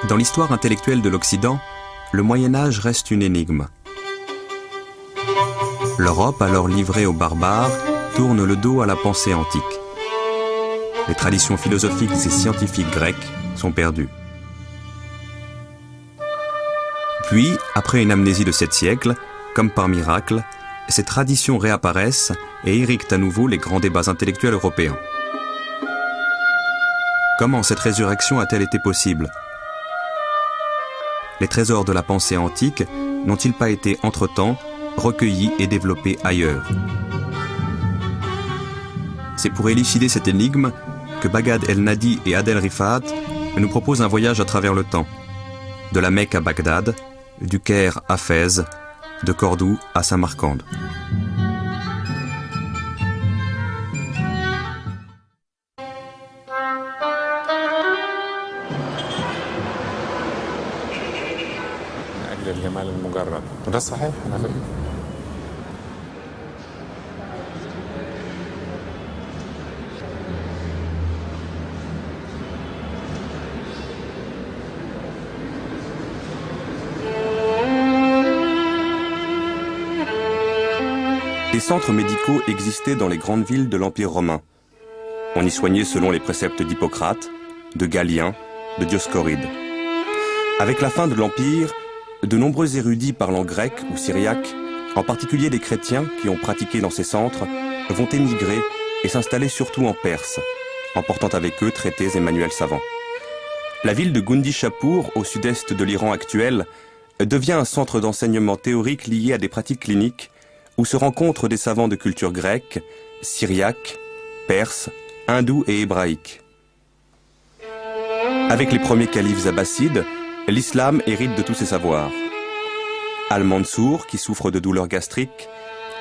Dans l'histoire intellectuelle de l'Occident, le Moyen-Âge reste une énigme. L'Europe, alors livrée aux barbares, tourne le dos à la pensée antique. Les traditions philosophiques et scientifiques grecques sont perdues. Puis, après une amnésie de 7 siècles, comme par miracle, ces traditions réapparaissent et irriguent à nouveau les grands débats intellectuels européens. Comment cette résurrection a-t-elle été possible ? Les trésors de la pensée antique n'ont-ils pas été entre-temps recueillis et développés ailleurs? C'est pour élucider cette énigme que Baghdad El-Nadi et Adel Rifat nous proposent un voyage à travers le temps. De la Mecque à Bagdad, du Caire à Fès, de Cordoue à Samarcande. Des centres médicaux existaient dans les grandes villes de l'Empire romain. On y soignait selon les préceptes d'Hippocrate, de Galien, de Dioscoride. Avec la fin de l'Empire, de nombreux érudits parlant grec ou syriaque, en particulier des chrétiens qui ont pratiqué dans ces centres, vont émigrer et s'installer surtout en Perse, emportant avec eux traités et manuels savants. La ville de Gundishapur, au sud-est de l'Iran actuel, devient un centre d'enseignement théorique lié à des pratiques cliniques où se rencontrent des savants de culture grecque, syriaque, perse, hindoue et hébraïque. Avec les premiers califes abbassides, l'islam hérite de tous ses savoirs. Al-Mansour, qui souffre de douleurs gastriques,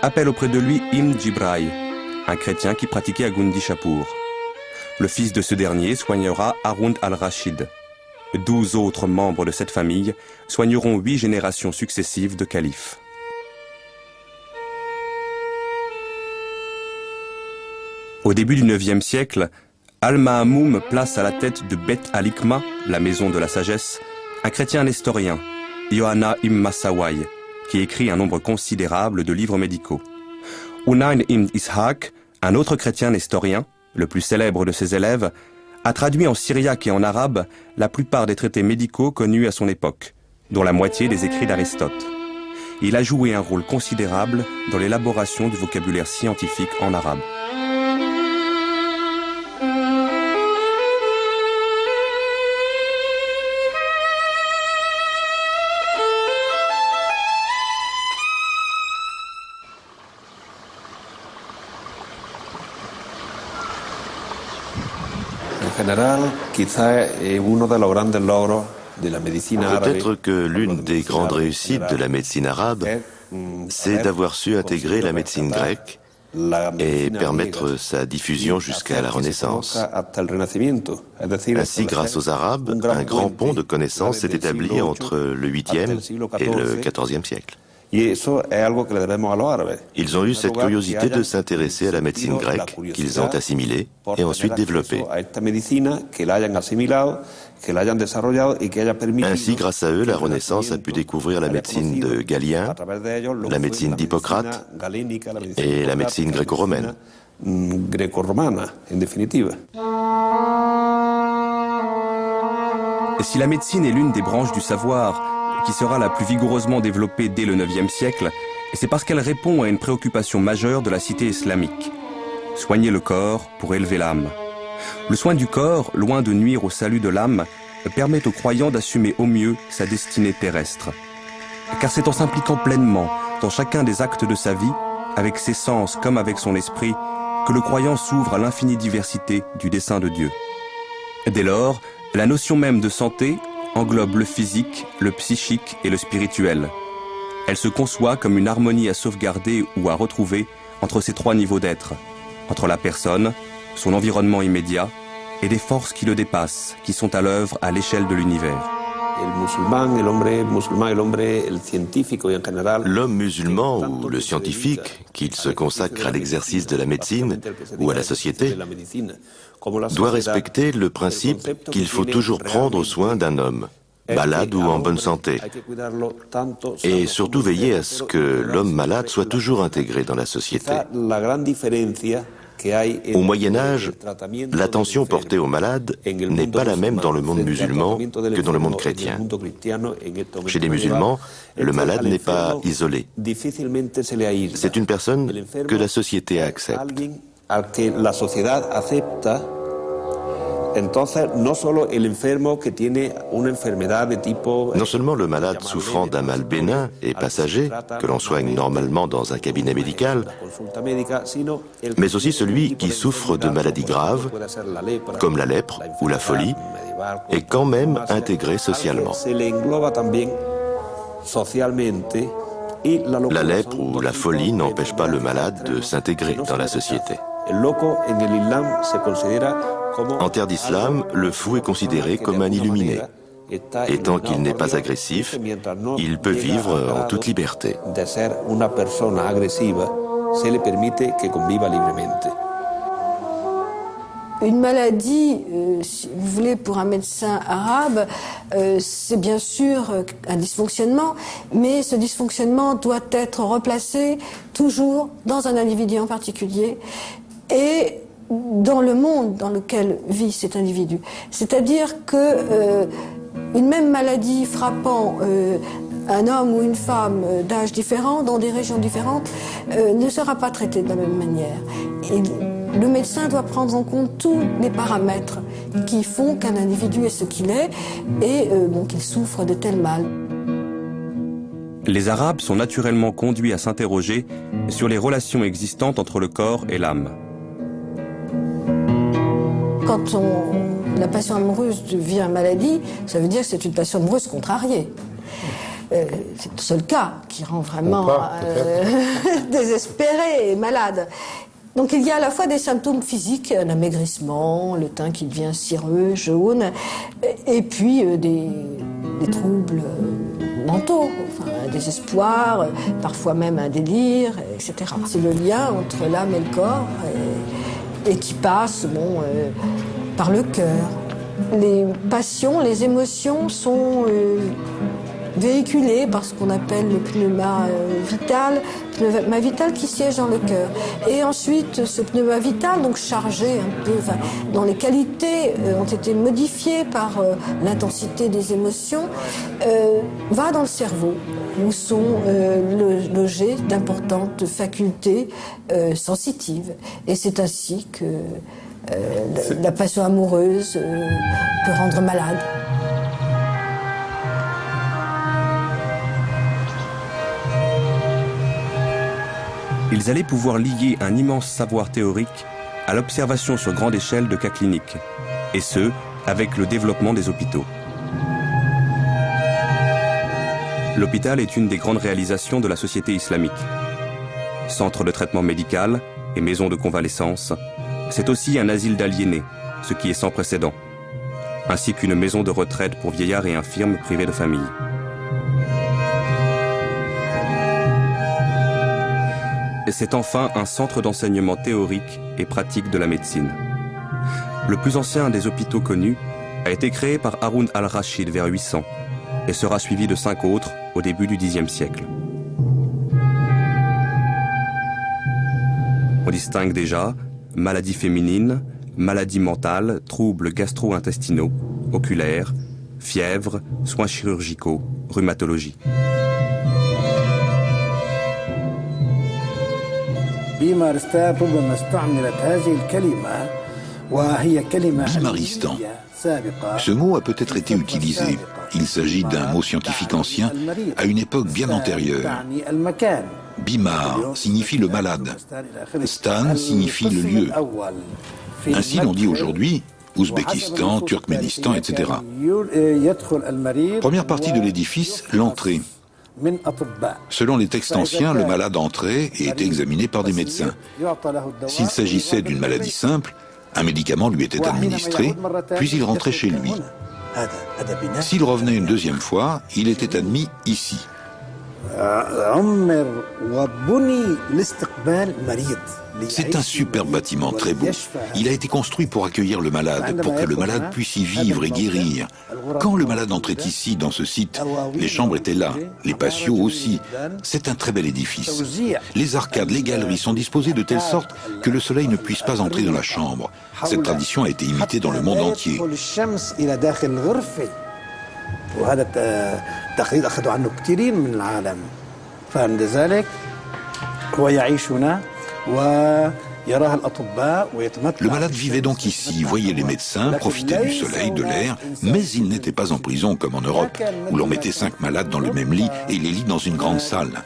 appelle auprès de lui Ibn Jibraï, un chrétien qui pratiquait à Gundishapur. Le fils de ce dernier soignera Haroun al-Rachid. 12 autres membres de cette famille soigneront 8 générations successives de califes. Au début du IXe siècle, Al-Ma'amoum place à la tête de Beth al-Hikma, la maison de la sagesse, un chrétien nestorien, Yohanna ibn Massawai, qui écrit un nombre considérable de livres médicaux. Unayn ibn Ishaq, un autre chrétien nestorien, le plus célèbre de ses élèves, a traduit en syriaque et en arabe la plupart des traités médicaux connus à son époque, dont la moitié des écrits d'Aristote. Il a joué un rôle considérable dans l'élaboration du vocabulaire scientifique en arabe. Peut-être que l'une des grandes réussites de la médecine arabe, c'est d'avoir su intégrer la médecine grecque et permettre sa diffusion jusqu'à la Renaissance. Ainsi, grâce aux Arabes, un grand pont de connaissances s'est établi entre le 8e et le 14e siècle. Ils ont eu cette curiosité de s'intéresser à la médecine grecque qu'ils ont assimilée et ensuite développée. Ainsi, grâce à eux, la Renaissance a pu découvrir la médecine de Galien, la médecine d'Hippocrate et la médecine gréco-romaine. Si la médecine est l'une des branches du savoir qui sera la plus vigoureusement développée dès le IXe siècle, c'est parce qu'elle répond à une préoccupation majeure de la cité islamique. Soigner le corps pour élever l'âme. Le soin du corps, loin de nuire au salut de l'âme, permet au croyant d'assumer au mieux sa destinée terrestre. Car c'est en s'impliquant pleinement dans chacun des actes de sa vie, avec ses sens comme avec son esprit, que le croyant s'ouvre à l'infinie diversité du dessein de Dieu. Dès lors, la notion même de santé englobe le physique, le psychique et le spirituel. Elle se conçoit comme une harmonie à sauvegarder ou à retrouver entre ces 3 niveaux d'être, entre la personne, son environnement immédiat et des forces qui le dépassent, qui sont à l'œuvre à l'échelle de l'univers. L'homme musulman ou le scientifique, qu'il se consacre à l'exercice de la médecine ou à la société, doit respecter le principe qu'il faut toujours prendre soin d'un homme. malade ou en bonne santé. Et surtout veiller à ce que l'homme malade soit toujours intégré dans la société. Au Moyen-Âge, l'attention portée aux malades n'est pas la même dans le monde musulman que dans le monde chrétien. Chez les musulmans, le malade n'est pas isolé. C'est une personne que la société accepte. Non seulement le malade souffrant d'un mal bénin et passager, que l'on soigne normalement dans un cabinet médical, mais aussi celui qui souffre de maladies graves, comme la lèpre ou la folie, est quand même intégré socialement. La lèpre ou la folie n'empêche pas le malade de s'intégrer dans la société. En terre d'islam, le fou est considéré comme un illuminé. Et tant qu'il n'est pas agressif, il peut vivre en toute liberté. Une maladie, si vous voulez, pour un médecin arabe, c'est bien sûr un dysfonctionnement, mais ce dysfonctionnement doit être replacé toujours dans un individu en particulier et dans le monde dans lequel vit cet individu. C'est-à-dire que une même maladie frappant un homme ou une femme d'âge différent, dans des régions différentes, ne sera pas traitée de la même manière. Et le médecin doit prendre en compte tous les paramètres qui font qu'un individu est ce qu'il est et qu'il souffre de tel mal. Les Arabes sont naturellement conduits à s'interroger sur les relations existantes entre le corps et l'âme. Quand la passion amoureuse devient maladie, ça veut dire que c'est une passion amoureuse contrariée. C'est le seul cas qui rend vraiment désespéré et malade. Donc il y a à la fois des symptômes physiques, un amaigrissement, le teint qui devient cireux, jaune, et puis des troubles mentaux, enfin, un désespoir, parfois même un délire, etc. C'est le lien entre l'âme et le corps et qui passe par le cœur. Les passions, les émotions sont véhiculées par ce qu'on appelle le pneuma vital qui siège dans le cœur. Et ensuite, ce pneuma vital, donc chargé un peu, dont les qualités ont été modifiées par l'intensité des émotions, va dans le cerveau, où sont logées d'importantes facultés sensitives. Et c'est ainsi que la passion amoureuse peut rendre malade. Ils allaient pouvoir lier un immense savoir théorique à l'observation sur grande échelle de cas cliniques, et ce, avec le développement des hôpitaux. L'hôpital est une des grandes réalisations de la société islamique. Centre de traitement médical et maison de convalescence, c'est aussi un asile d'aliénés, ce qui est sans précédent, ainsi qu'une maison de retraite pour vieillards et infirmes privés de famille. C'est enfin un centre d'enseignement théorique et pratique de la médecine. Le plus ancien des hôpitaux connus a été créé par Haroun al-Rachid vers 800 et sera suivi de 5 autres au début du Xe siècle. On distingue déjà maladies féminines, maladies mentales, troubles gastro-intestinaux, oculaires, fièvre, soins chirurgicaux, rhumatologie. Bimaristan. Ce mot a peut-être été utilisé. Il s'agit d'un mot scientifique ancien à une époque bien antérieure. Bimar signifie le malade. Stan signifie le lieu. Ainsi l'on dit aujourd'hui Ouzbékistan, Turkménistan, etc. Première partie de l'édifice, l'entrée. Selon les textes anciens, le malade entrait et était examiné par des médecins. S'il s'agissait d'une maladie simple, un médicament lui était administré, puis il rentrait chez lui. S'il revenait une deuxième fois, il était admis ici. C'est un superbe bâtiment, très beau. Il a été construit pour accueillir le malade, pour que le malade puisse y vivre et guérir. Quand le malade entrait ici, dans ce site, les chambres étaient là, les patios aussi. C'est un très bel édifice. Les arcades, les galeries sont disposées de telle sorte que le soleil ne puisse pas entrer dans la chambre. Cette tradition a été imitée dans le monde entier. Le malade vivait donc ici, voyait les médecins, profitait du soleil, de l'air, mais il n'était pas en prison comme en Europe, où l'on mettait 5 malades dans le même lit et les lits dans une grande salle.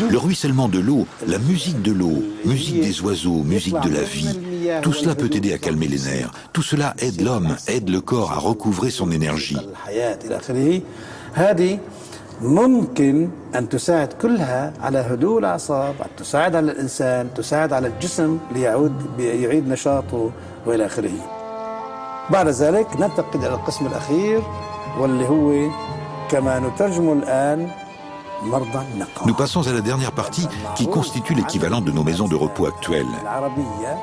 Le ruissellement de l'eau, la musique de l'eau, musique des oiseaux, musique de la vie, tout cela peut aider à calmer les nerfs. Tout cela aide l'homme, aide le corps à recouvrer son énergie. ممكن أن تساعد كلها على هدوء الأعصاب، تساعد على الإنسان، تساعد على الجسم ليعيد نشاطه وإلى آخره. بعد ذلك ننتقل إلى القسم الأخير واللي هو كما نترجم الآن. Nous passons à la dernière partie qui constitue l'équivalent de nos maisons de repos actuelles.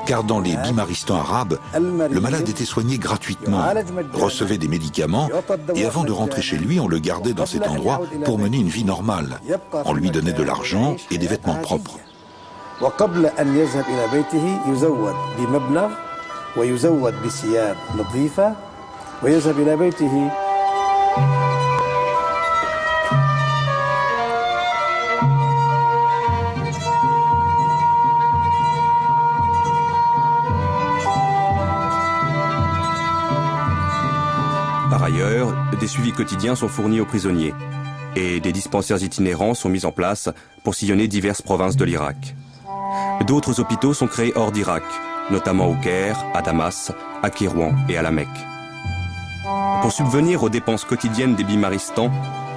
Car dans les bimaristans arabes, le malade était soigné gratuitement, recevait des médicaments et avant de rentrer chez lui, on le gardait dans cet endroit pour mener une vie normale. On lui donnait de l'argent et des vêtements propres. Par ailleurs, des suivis quotidiens sont fournis aux prisonniers et des dispensaires itinérants sont mis en place pour sillonner diverses provinces de l'Irak. D'autres hôpitaux sont créés hors d'Irak, notamment au Caire, à Damas, à Kérouan et à la Mecque. Pour subvenir aux dépenses quotidiennes des bimaristans,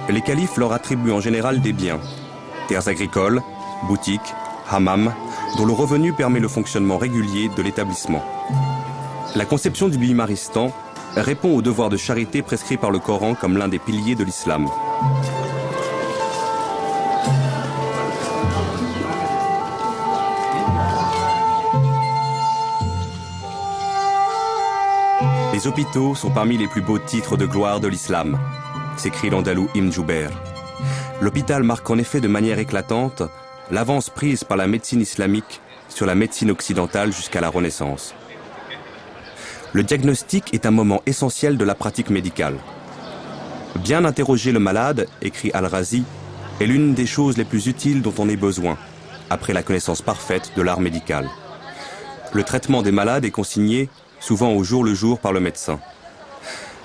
les califes leur attribuent en général des biens, terres agricoles, boutiques, hammams, dont le revenu permet le fonctionnement régulier de l'établissement. La conception du bimaristan répond au devoir de charité prescrit par le Coran comme l'un des piliers de l'islam. Les hôpitaux sont parmi les plus beaux titres de gloire de l'islam, s'écrit l'Andalou Ibn Jouber. L'hôpital marque en effet de manière éclatante l'avance prise par la médecine islamique sur la médecine occidentale jusqu'à la Renaissance. Le diagnostic est un moment essentiel de la pratique médicale. Bien interroger le malade, écrit Al-Razi, est l'une des choses les plus utiles dont on ait besoin, après la connaissance parfaite de l'art médical. Le traitement des malades est consigné, souvent au jour le jour, par le médecin.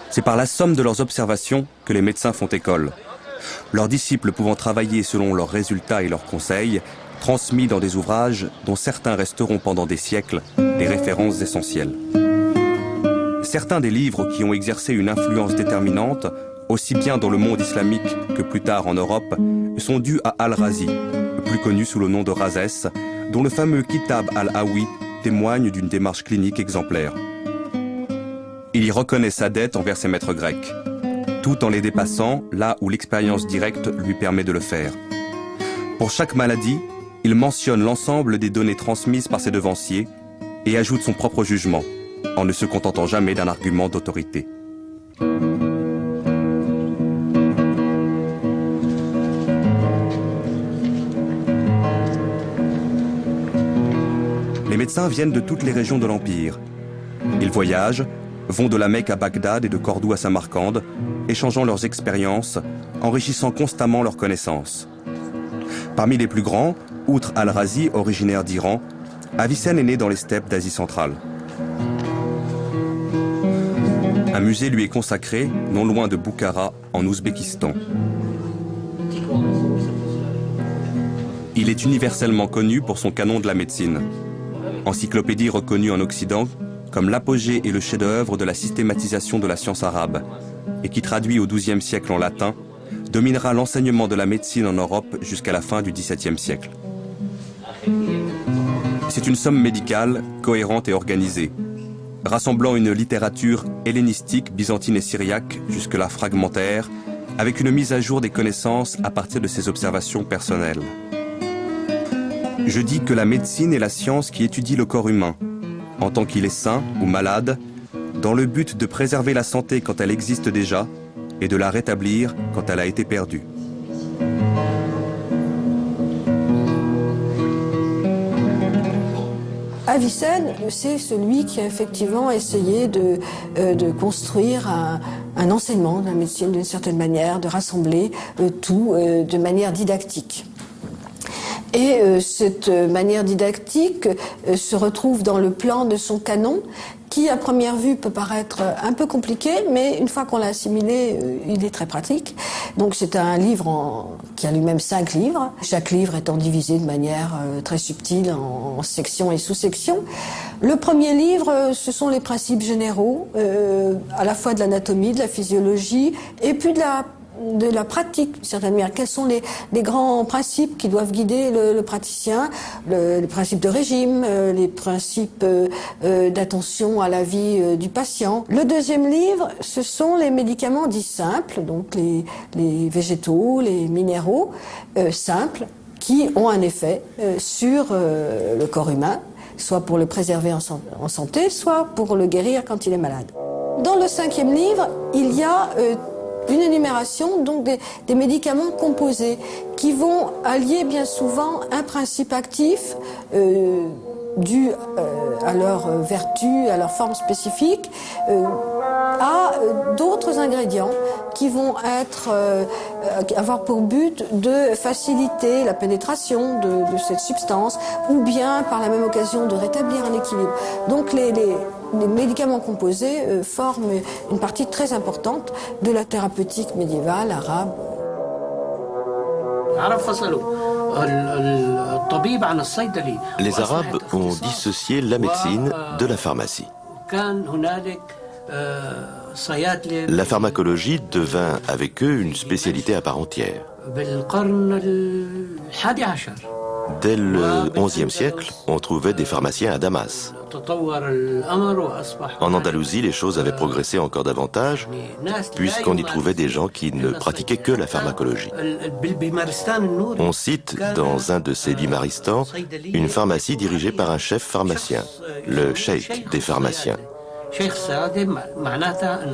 C'est par la somme de leurs observations que les médecins font école. Leurs disciples pouvant travailler selon leurs résultats et leurs conseils, transmis dans des ouvrages dont certains resteront pendant des siècles des références essentielles. Certains des livres qui ont exercé une influence déterminante, aussi bien dans le monde islamique que plus tard en Europe, sont dus à Al-Razi, plus connu sous le nom de Razès, dont le fameux Kitab al-Hawi témoigne d'une démarche clinique exemplaire. Il y reconnaît sa dette envers ses maîtres grecs, tout en les dépassant là où l'expérience directe lui permet de le faire. Pour chaque maladie, il mentionne l'ensemble des données transmises par ses devanciers et ajoute son propre jugement, en ne se contentant jamais d'un argument d'autorité. Les médecins viennent de toutes les régions de l'Empire. Ils voyagent, vont de la Mecque à Bagdad et de Cordoue à Samarcande, échangeant leurs expériences, enrichissant constamment leurs connaissances. Parmi les plus grands, outre Al-Razi, originaire d'Iran, Avicenne est né dans les steppes d'Asie centrale. Un musée lui est consacré, non loin de Boukhara, en Ouzbékistan. Il est universellement connu pour son canon de la médecine. encyclopédie reconnue en Occident comme l'apogée et le chef-d'œuvre de la systématisation de la science arabe, et qui, traduit au XIIe siècle en latin, dominera l'enseignement de la médecine en Europe jusqu'à la fin du XVIIe siècle. C'est une somme médicale, cohérente et organisée, rassemblant une littérature hellénistique, byzantine et syriaque, jusque-là fragmentaire, avec une mise à jour des connaissances à partir de ses observations personnelles. Je dis que la médecine est la science qui étudie le corps humain, en tant qu'il est sain ou malade, dans le but de préserver la santé quand elle existe déjà et de la rétablir quand elle a été perdue. Avicenne, c'est celui qui a effectivement essayé de construire un enseignement de la médecine d'une certaine manière, de rassembler tout de manière didactique. Et cette manière didactique se retrouve dans le plan de son canon, qui à première vue peut paraître un peu compliqué, mais une fois qu'on l'a assimilé, il est très pratique. Donc c'est un livre qui a lui-même 5 livres, chaque livre étant divisé de manière très subtile en sections et sous-sections. Le premier livre, ce sont les principes généraux, à la fois de l'anatomie, de la physiologie, et puis de la pratique, d'une certaine manière. Quels sont les grands principes qui doivent guider le praticien, les principes de régime, les principes d'attention à la vie du patient. Le deuxième livre, ce sont les médicaments dits simples, donc les végétaux, les minéraux simples, qui ont un effet sur le corps humain, soit pour le préserver en santé, soit pour le guérir quand il est malade. Dans le 5e livre, il y a une énumération donc des médicaments composés qui vont allier bien souvent un principe actif dû à leur vertu, à leur forme spécifique, à d'autres ingrédients qui vont avoir pour but de faciliter la pénétration de cette substance ou bien par la même occasion de rétablir un équilibre. Donc les médicaments composés forment une partie très importante de la thérapeutique médiévale arabe. Les Arabes ont dissocié la médecine de la pharmacie. La pharmacologie devint avec eux une spécialité à part entière. Dès le XIe siècle, on trouvait des pharmaciens à Damas. En Andalousie, les choses avaient progressé encore davantage, puisqu'on y trouvait des gens qui ne pratiquaient que la pharmacologie. On cite dans un de ces bimaristans une pharmacie dirigée par un chef pharmacien, le cheikh des pharmaciens,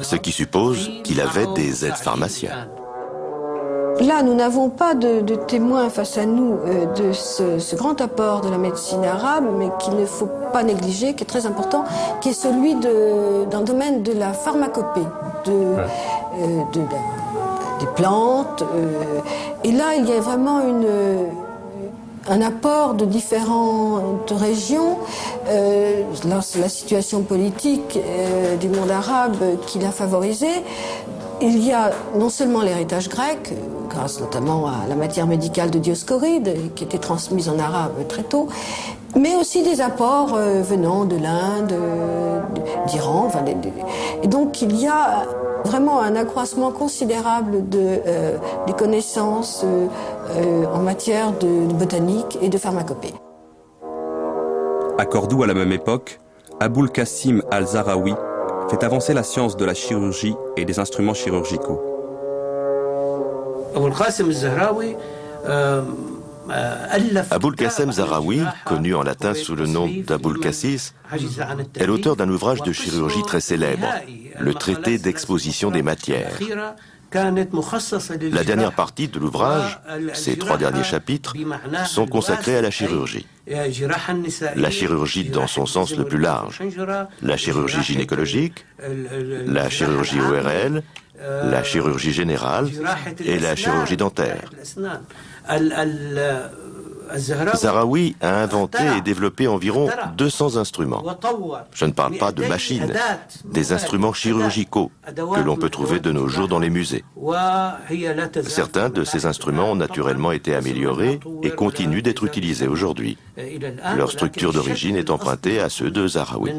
ce qui suppose qu'il avait des aides pharmaciens. Là, nous n'avons pas de témoin face à nous de ce grand apport de la médecine arabe, mais qu'il ne faut pas négliger, qui est très important, qui est celui dans le domaine de la pharmacopée, des plantes. Et là, il y a vraiment un apport de différentes régions. C'est la situation politique du monde arabe qui l'a favorisé. Il y a non seulement l'héritage grec, grâce notamment à la matière médicale de Dioscoride, qui était transmise en arabe très tôt, mais aussi des apports venant de l'Inde, d'Iran. Et donc il y a vraiment un accroissement considérable des connaissances en matière de botanique et de pharmacopée. À Cordoue, à la même époque, Aboul Qasim al-Zahraoui fait avancer la science de la chirurgie et des instruments chirurgicaux. Aboul Qasim Zahraoui, connu en latin sous le nom d'Aboul Cassis, est l'auteur d'un ouvrage de chirurgie très célèbre, le traité d'exposition des matières. La dernière partie de l'ouvrage, ces 3 derniers chapitres, sont consacrés à la chirurgie. La chirurgie dans son sens le plus large, la chirurgie gynécologique, la chirurgie ORL, la chirurgie générale et la chirurgie dentaire. Zahraoui a inventé et développé environ 200 instruments. Je ne parle pas de machines, des instruments chirurgicaux que l'on peut trouver de nos jours dans les musées. Certains de ces instruments ont naturellement été améliorés et continuent d'être utilisés aujourd'hui. Leur structure d'origine est empruntée à ceux de Zahraoui.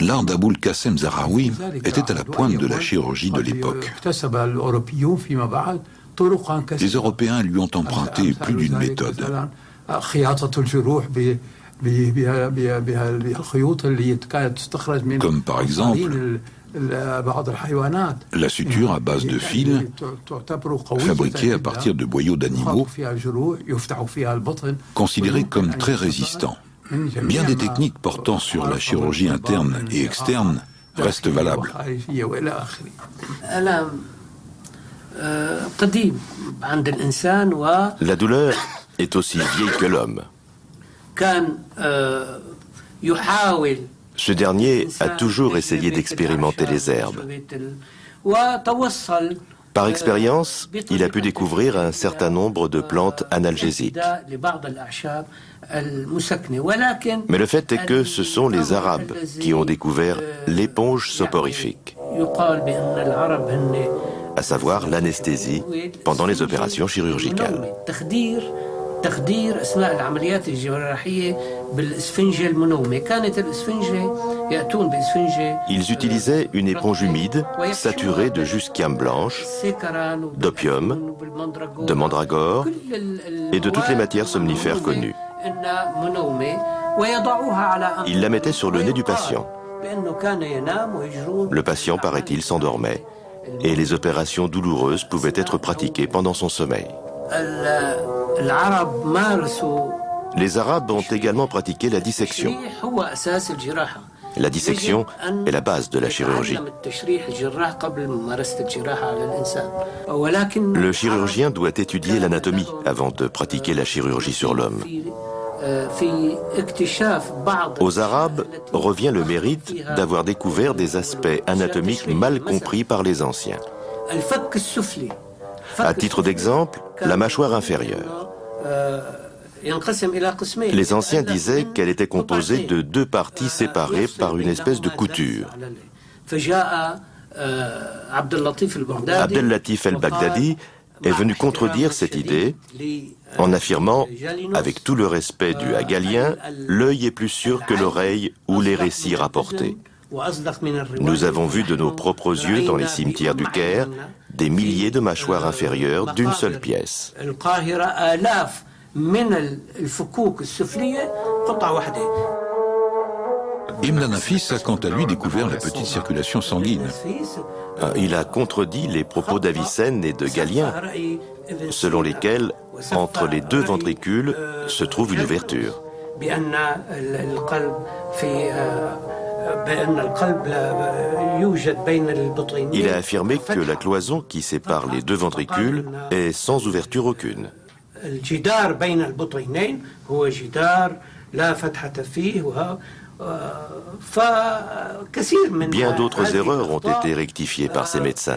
L'art d'Aboul Qassem Zahraoui était à la pointe de la chirurgie de l'époque. Les Européens lui ont emprunté plus d'une méthode. Comme par exemple la suture à base de fils fabriquée à partir de boyaux d'animaux considérés comme très résistants. Bien des techniques portant sur la chirurgie interne et externe restent valables. La douleur est aussi vieille que l'homme. Ce dernier a toujours essayé d'expérimenter les herbes. Par expérience, il a pu découvrir un certain nombre de plantes analgésiques. Mais le fait est que ce sont les Arabes qui ont découvert l'éponge soporifique, à savoir l'anesthésie pendant les opérations chirurgicales. Ils utilisaient une éponge humide saturée de jusquiame blanche, d'opium, de mandragore et de toutes les matières somnifères connues. Ils la mettaient sur le nez du patient. Le patient, paraît-il, s'endormait et les opérations douloureuses pouvaient être pratiquées pendant son sommeil. Les Arabes ont également pratiqué la dissection. La dissection est la base de la chirurgie. Le chirurgien doit étudier l'anatomie avant de pratiquer la chirurgie sur l'homme. Aux Arabes revient le mérite d'avoir découvert des aspects anatomiques mal compris par les anciens. À titre d'exemple, la mâchoire inférieure. Les anciens disaient qu'elle était composée de deux parties séparées par une espèce de couture. Abdel Latif el-Baghdadi est venu contredire cette idée en affirmant, avec tout le respect dû à Galien, l'œil est plus sûr que l'oreille ou les récits rapportés. Nous avons vu de nos propres yeux dans les cimetières du Caire des milliers de mâchoires inférieures d'une seule pièce. Ibn Nafis a quant à lui découvert la petite circulation sanguine. Il a contredit les propos d'Avicenne et de Galien, selon lesquels, entre les deux ventricules, se trouve une ouverture. Il a affirmé que la cloison qui sépare les deux ventricules est sans ouverture aucune. Bien d'autres erreurs ont été rectifiées par ces médecins.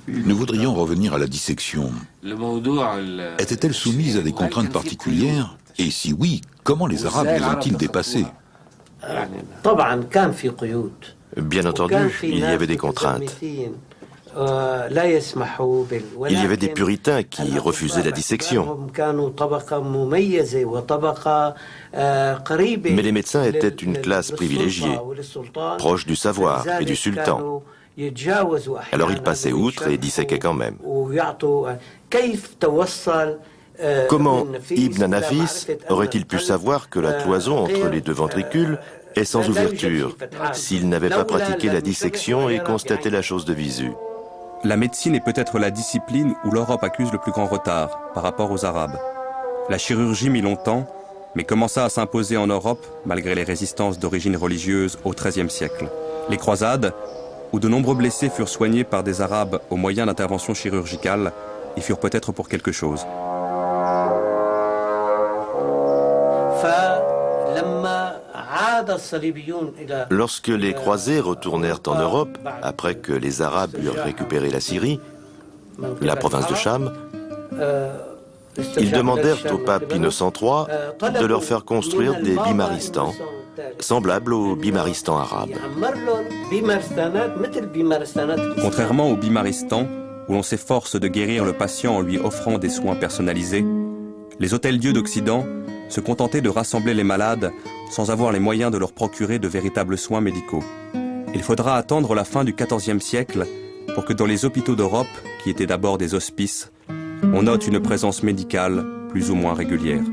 Nous voudrions revenir à la dissection. Était-elle soumise à des contraintes particulières? Et si oui, comment les Arabes les ont-ils dépassées? Bien entendu, il y avait des contraintes. Il y avait des puritains qui refusaient la dissection. Mais les médecins étaient une classe privilégiée, proche du savoir et du sultan. Alors ils passaient outre et disséquaient quand même. Comment Ibn Nafis aurait-il pu savoir que la cloison entre les deux ventricules est sans ouverture s'il n'avait pas pratiqué la dissection et constaté la chose de visu? La médecine est peut-être la discipline où l'Europe accuse le plus grand retard par rapport aux Arabes. La chirurgie mit longtemps, mais commença à s'imposer en Europe malgré les résistances d'origine religieuse au XIIIe siècle. Les croisades, où de nombreux blessés furent soignés par des Arabes au moyen d'interventions chirurgicales, y furent peut-être pour quelque chose. Lorsque les croisés retournèrent en Europe, après que les Arabes eurent récupéré la Syrie, la province de Cham, ils demandèrent au pape Innocent III de leur faire construire des bimaristans, semblables aux bimaristans arabes. Contrairement au bimaristan, où l'on s'efforce de guérir le patient en lui offrant des soins personnalisés, les hôtels-dieux d'Occident se contentaient de rassembler les malades sans avoir les moyens de leur procurer de véritables soins médicaux. Il faudra attendre la fin du XIVe siècle pour que dans les hôpitaux d'Europe, qui étaient d'abord des hospices, on note une présence médicale plus ou moins régulière.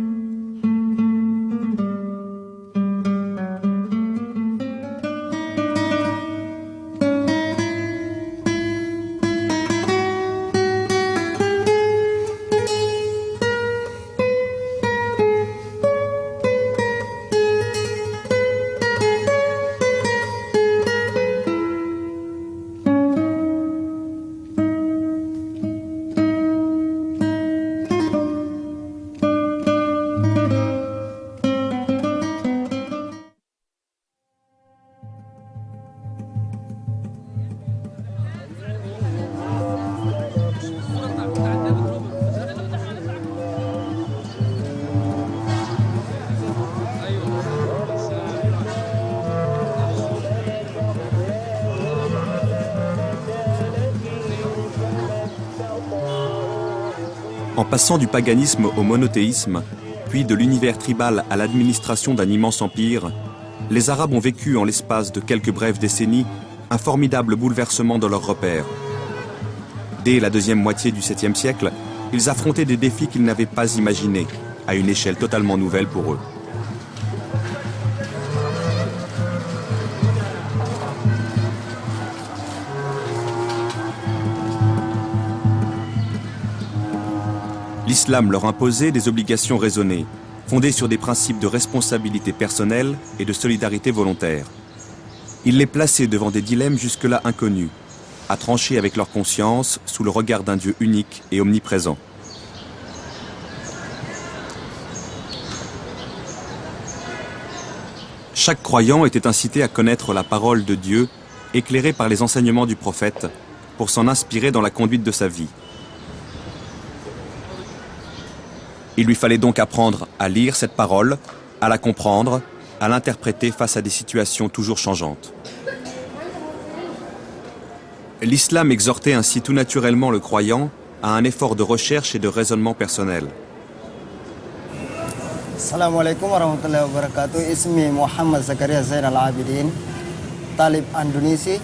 En passant du paganisme au monothéisme, puis de l'univers tribal à l'administration d'un immense empire, les Arabes ont vécu en l'espace de quelques brèves décennies un formidable bouleversement dans leurs repères. Dès la deuxième moitié du 7e siècle, ils affrontaient des défis qu'ils n'avaient pas imaginés, à une échelle totalement nouvelle pour eux. L'islam leur imposait des obligations raisonnées, fondées sur des principes de responsabilité personnelle et de solidarité volontaire. Il les plaçait devant des dilemmes jusque-là inconnus, à trancher avec leur conscience sous le regard d'un Dieu unique et omniprésent. Chaque croyant était incité à connaître la parole de Dieu, éclairée par les enseignements du prophète, pour s'en inspirer dans la conduite de sa vie. Il lui fallait donc apprendre à lire cette parole, à la comprendre, à l'interpréter face à des situations toujours changeantes. L'islam exhortait ainsi tout naturellement le croyant à un effort de recherche et de raisonnement personnel. Assalamu alaikum wa rahmatullahi wa barakatuh. Ismi Muhammad Zakaria Zain al-Abidin, talib Indonesia.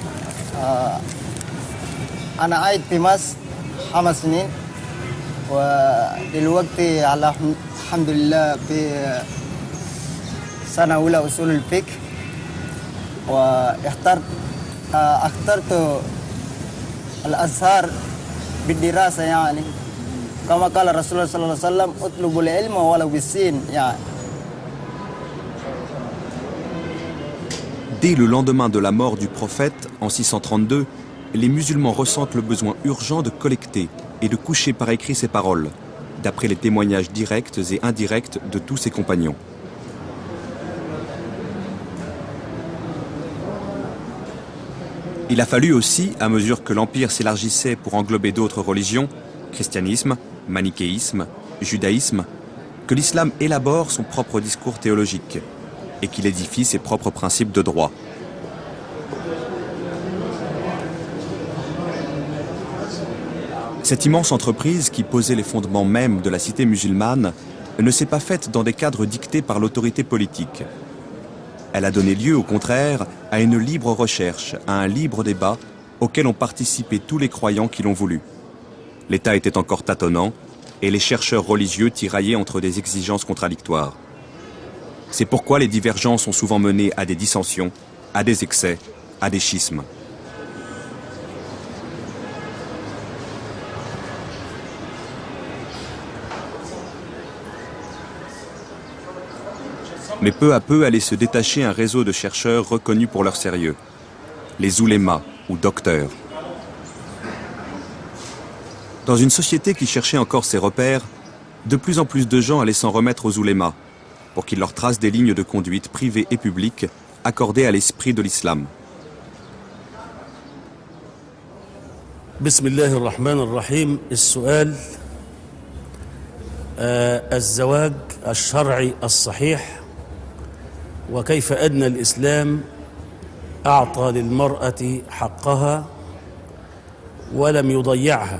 Ana aid fi Mas 5 سنين ودلوقتي على الحمد لله في سنة أولى أصول الفقه واخترت الأزهر بالدراسة يعني كما قال رسول الله صلى الله عليه وسلم اطلبوا العلم ولو بالسين يعني. Dès le lendemain de la mort du prophète, en 632, les musulmans ressentent le besoin urgent de collecter et de coucher par écrit ses paroles, d'après les témoignages directs et indirects de tous ses compagnons. Il a fallu aussi, à mesure que l'Empire s'élargissait pour englober d'autres religions, christianisme, manichéisme, judaïsme, que l'islam élabore son propre discours théologique et qu'il édifie ses propres principes de droit. Cette immense entreprise qui posait les fondements mêmes de la cité musulmane ne s'est pas faite dans des cadres dictés par l'autorité politique. Elle a donné lieu, au contraire, à une libre recherche, à un libre débat auquel ont participé tous les croyants qui l'ont voulu. L'État était encore tâtonnant et les chercheurs religieux tiraillaient entre des exigences contradictoires. C'est pourquoi les divergences ont souvent mené à des dissensions, à des excès, à des schismes. Mais peu à peu allait se détacher un réseau de chercheurs reconnus pour leur sérieux, les oulémas ou docteurs. Dans une société qui cherchait encore ses repères, de plus en plus de gens allaient s'en remettre aux oulémas, pour qu'il leur trace des lignes de conduite privées et publiques accordées à l'esprit de l'islam. بسم الله الرحمن الرحيم. السؤال: الزواج الشرعي الصحيح وكيف أن الإسلام أعطى للمرأة حقها ولم يضيعها،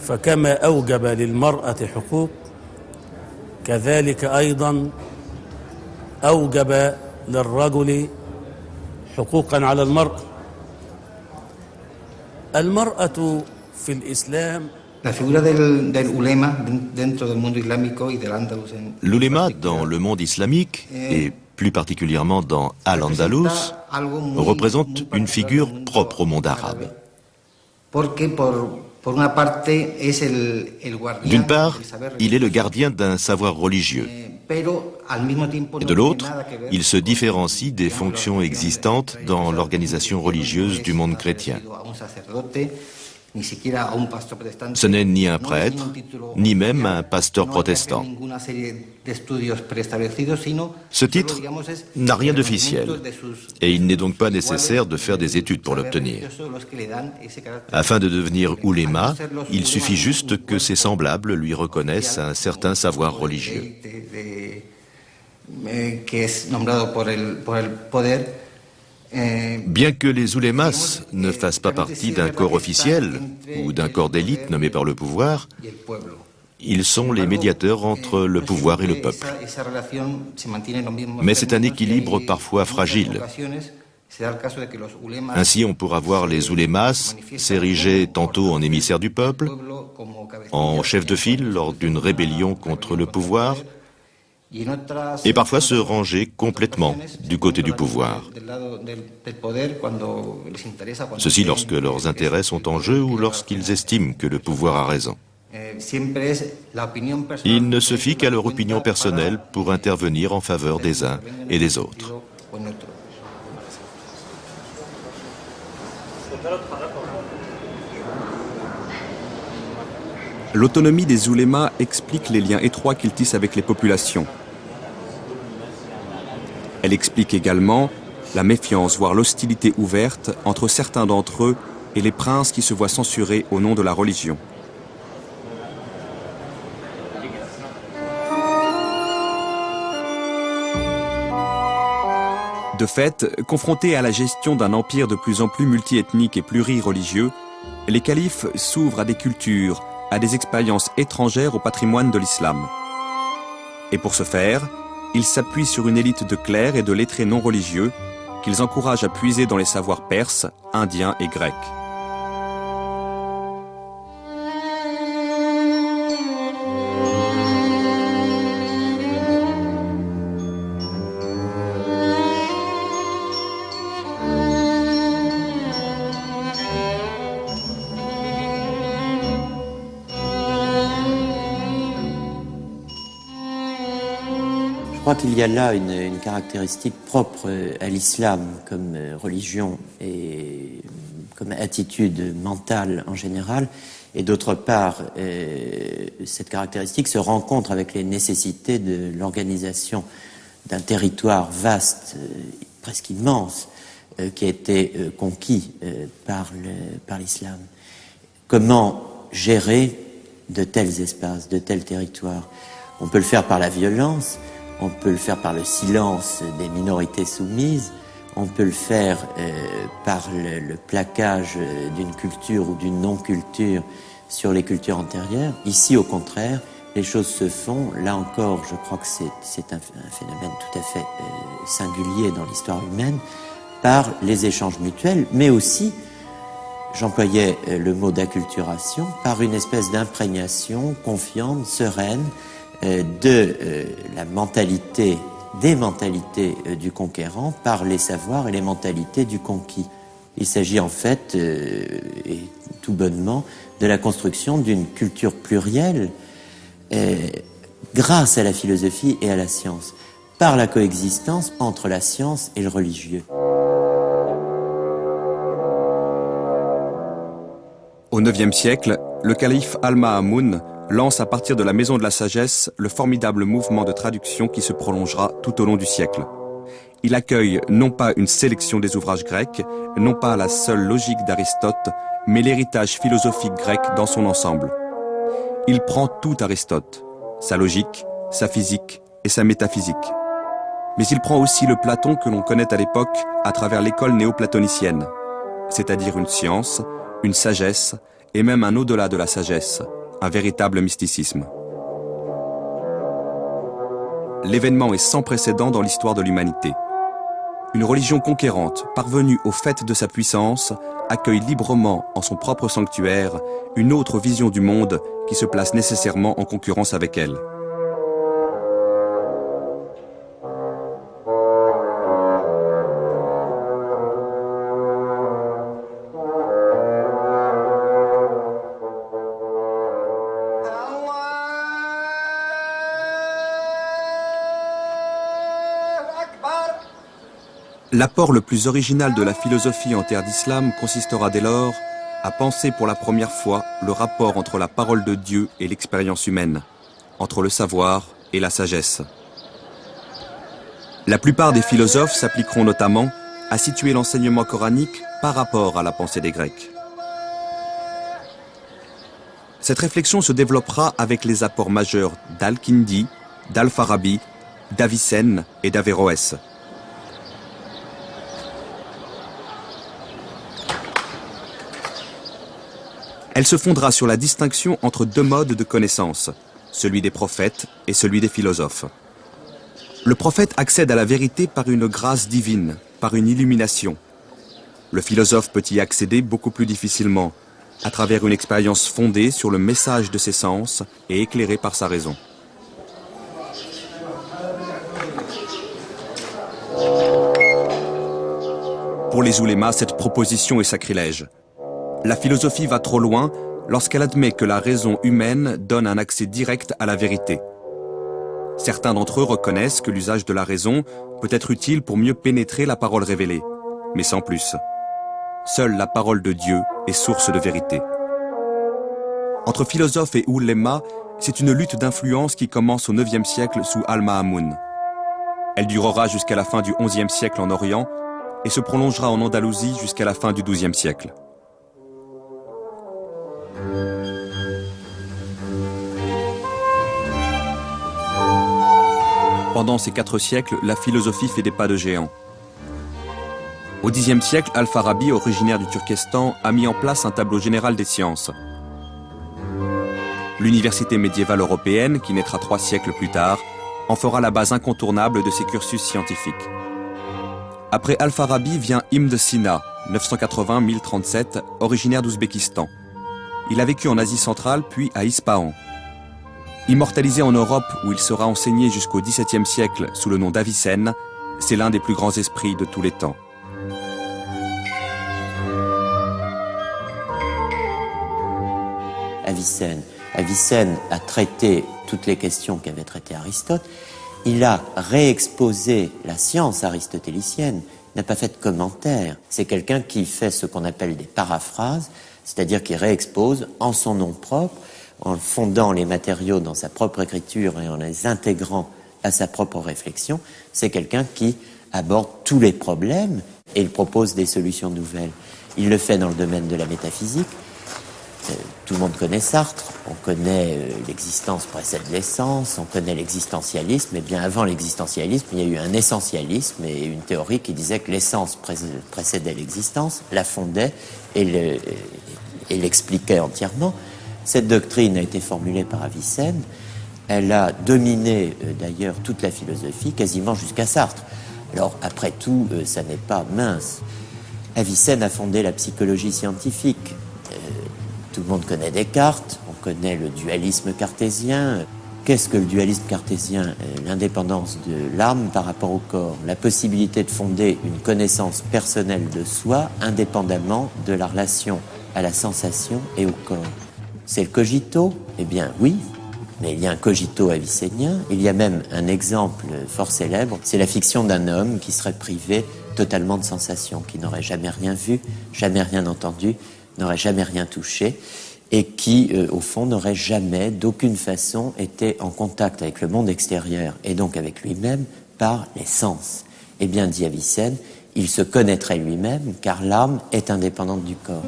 فكما أوجب للمرأة حقوق كذلك أيضا أوجب للرجل حقوقا على المرأة. المرأة في الإسلام. L'ouléma dans le monde islamique, et plus particulièrement dans Al-Andalus, représente une figure propre au monde arabe. D'une part, il est le gardien d'un savoir religieux. Et de l'autre, il se différencie des fonctions existantes dans l'organisation religieuse du monde chrétien. Ce n'est ni un prêtre, ni même un pasteur protestant. Ce titre n'a rien d'officiel, et il n'est donc pas nécessaire de faire des études pour l'obtenir. Afin de devenir ouléma, il suffit juste que ses semblables lui reconnaissent un certain savoir religieux. Bien que les oulémas ne fassent pas partie d'un corps officiel ou d'un corps d'élite nommé par le pouvoir, ils sont les médiateurs entre le pouvoir et le peuple. Mais c'est un équilibre parfois fragile. Ainsi, on pourra voir les oulémas s'ériger tantôt en émissaires du peuple, en chef de file lors d'une rébellion contre le pouvoir, et parfois se ranger complètement du côté du pouvoir. Ceci lorsque leurs intérêts sont en jeu ou lorsqu'ils estiment que le pouvoir a raison. Il ne se fie qu'à leur opinion personnelle pour intervenir en faveur des uns et des autres. L'autonomie des oulémas explique les liens étroits qu'ils tissent avec les populations. Elle explique également la méfiance, voire l'hostilité ouverte entre certains d'entre eux et les princes qui se voient censurés au nom de la religion. De fait, confrontés à la gestion d'un empire de plus en plus multiethnique et plurireligieux, les califes s'ouvrent à des cultures, à des expériences étrangères au patrimoine de l'islam. Et pour ce faire, ils s'appuient sur une élite de clercs et de lettrés non religieux qu'ils encouragent à puiser dans les savoirs perses, indiens et grecs. Je crois qu'il y a là une caractéristique propre à l'islam comme religion et comme attitude mentale en général. Et d'autre part, cette caractéristique se rencontre avec les nécessités de l'organisation d'un territoire vaste, presque immense, qui a été conquis par l'islam. Comment gérer de tels espaces, de tels territoires? On peut le faire par la violence, on peut le faire par le silence des minorités soumises, on peut le faire par le plaquage d'une culture ou d'une non-culture sur les cultures antérieures. Ici, au contraire, les choses se font, là encore, je crois que c'est un phénomène tout à fait singulier dans l'histoire humaine, par les échanges mutuels, mais aussi, j'employais le mot d'acculturation, par une espèce d'imprégnation confiante, sereine, de la mentalité, des mentalités du conquérant par les savoirs et les mentalités du conquis. Il s'agit en fait, et tout bonnement, de la construction d'une culture plurielle grâce à la philosophie et à la science, par la coexistence entre la science et le religieux. Au IXe siècle, le calife Al-Ma'amoun lance à partir de la Maison de la Sagesse le formidable mouvement de traduction qui se prolongera tout au long du siècle. Il accueille non pas une sélection des ouvrages grecs, non pas la seule logique d'Aristote, mais l'héritage philosophique grec dans son ensemble. Il prend tout Aristote, sa logique, sa physique et sa métaphysique. Mais il prend aussi le Platon que l'on connaît à l'époque à travers l'école néoplatonicienne, c'est-à-dire une science, une sagesse et même un au-delà de la sagesse, un véritable mysticisme. L'événement est sans précédent dans l'histoire de l'humanité. Une religion conquérante, parvenue au faîte de sa puissance, accueille librement en son propre sanctuaire une autre vision du monde qui se place nécessairement en concurrence avec elle. L'apport le plus original de la philosophie en terre d'islam consistera dès lors à penser pour la première fois le rapport entre la parole de Dieu et l'expérience humaine, entre le savoir et la sagesse. La plupart des philosophes s'appliqueront notamment à situer l'enseignement coranique par rapport à la pensée des Grecs. Cette réflexion se développera avec les apports majeurs d'Al-Kindi, d'Al-Farabi, d'Avicenne et d'Averroès. Elle se fondera sur la distinction entre deux modes de connaissance, celui des prophètes et celui des philosophes. Le prophète accède à la vérité par une grâce divine, par une illumination. Le philosophe peut y accéder beaucoup plus difficilement, à travers une expérience fondée sur le message de ses sens et éclairée par sa raison. Pour les oulémas, cette proposition est sacrilège. La philosophie va trop loin lorsqu'elle admet que la raison humaine donne un accès direct à la vérité. Certains d'entre eux reconnaissent que l'usage de la raison peut être utile pour mieux pénétrer la parole révélée, mais sans plus. Seule la parole de Dieu est source de vérité. Entre philosophes et oulémas, c'est une lutte d'influence qui commence au IXe siècle sous Al-Ma'amoun. Elle durera jusqu'à la fin du XIe siècle en Orient et se prolongera en Andalousie jusqu'à la fin du XIIe siècle. Pendant ces 4 siècles, la philosophie fait des pas de géant. Au Xe siècle, Al-Farabi, originaire du Turkestan, a mis en place un tableau général des sciences. L'université médiévale européenne, qui naîtra 3 siècles plus tard, en fera la base incontournable de ses cursus scientifiques. Après Al-Farabi vient Ibn Sina, 980-1037, originaire d'Ouzbékistan. Il a vécu en Asie centrale puis à Ispahan. Immortalisé en Europe où il sera enseigné jusqu'au XVIIe siècle sous le nom d'Avicenne, c'est l'un des plus grands esprits de tous les temps. Avicenne a traité toutes les questions qu'avait traitées Aristote. Il a réexposé la science aristotélicienne, n'a pas fait de commentaires. C'est quelqu'un qui fait ce qu'on appelle des paraphrases, c'est-à-dire qui réexpose en son nom propre, en fondant les matériaux dans sa propre écriture et en les intégrant à sa propre réflexion. C'est quelqu'un qui aborde tous les problèmes et il propose des solutions nouvelles. Il le fait dans le domaine de la métaphysique. Tout le monde connaît Sartre, on connaît l'existence précède l'essence, on connaît l'existentialisme, et bien avant l'existentialisme, il y a eu un essentialisme et une théorie qui disait que l'essence précédait l'existence, la fondait et l'expliquait entièrement. Cette doctrine a été formulée par Avicenne, elle a dominé d'ailleurs toute la philosophie, quasiment jusqu'à Sartre. Alors après tout, ça n'est pas mince. Avicenne a fondé la psychologie scientifique. Tout le monde connaît Descartes, on connaît le dualisme cartésien. Qu'est-ce que le dualisme cartésien? L'indépendance de l'âme par rapport au corps, la possibilité de fonder une connaissance personnelle de soi indépendamment de la relation à la sensation et au corps. C'est le cogito? Eh bien oui, mais il y a un cogito avicénien. Il y a même un exemple fort célèbre, c'est la fiction d'un homme qui serait privé totalement de sensations, qui n'aurait jamais rien vu, jamais rien entendu, n'aurait jamais rien touché, et qui, au fond, n'aurait jamais, d'aucune façon, été en contact avec le monde extérieur et donc avec lui-même par les sens. Eh bien, dit Avicenne, il se connaîtrait lui-même car l'âme est indépendante du corps.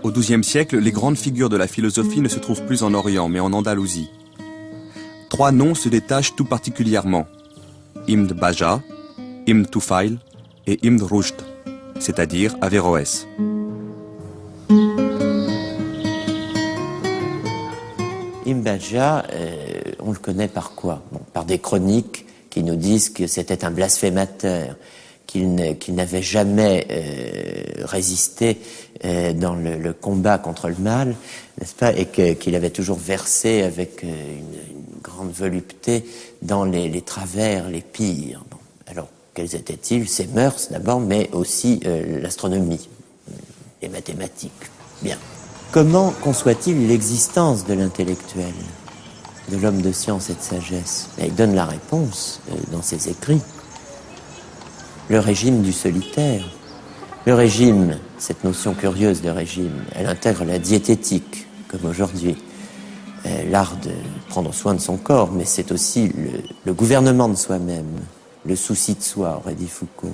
Au XIIe siècle, les grandes figures de la philosophie ne se trouvent plus en Orient, mais en Andalousie. 3 noms se détachent tout particulièrement. Ibn Baja, Ibn Tufail et Ibn Rushd, c'est-à-dire Averroès. Ibn Baja, on le connaît par quoi? Par des chroniques qui nous disent que c'était un blasphémateur, qu'il n'avait jamais résisté dans le combat contre le mal, n'est-ce pas, et qu'il avait toujours versé avec une grande volupté dans les travers les pires. Bon. Alors, quels étaient-ils? Ces mœurs d'abord, mais aussi l'astronomie, les mathématiques. Bien. Comment conçoit-il l'existence de l'intellectuel, de l'homme de science et de sagesse? Et il donne la réponse dans ses écrits. Le régime du solitaire. Le régime, cette notion curieuse de régime, elle intègre la diététique, comme aujourd'hui, l'art de prendre soin de son corps, mais c'est aussi le gouvernement de soi-même, le souci de soi, aurait dit Foucault.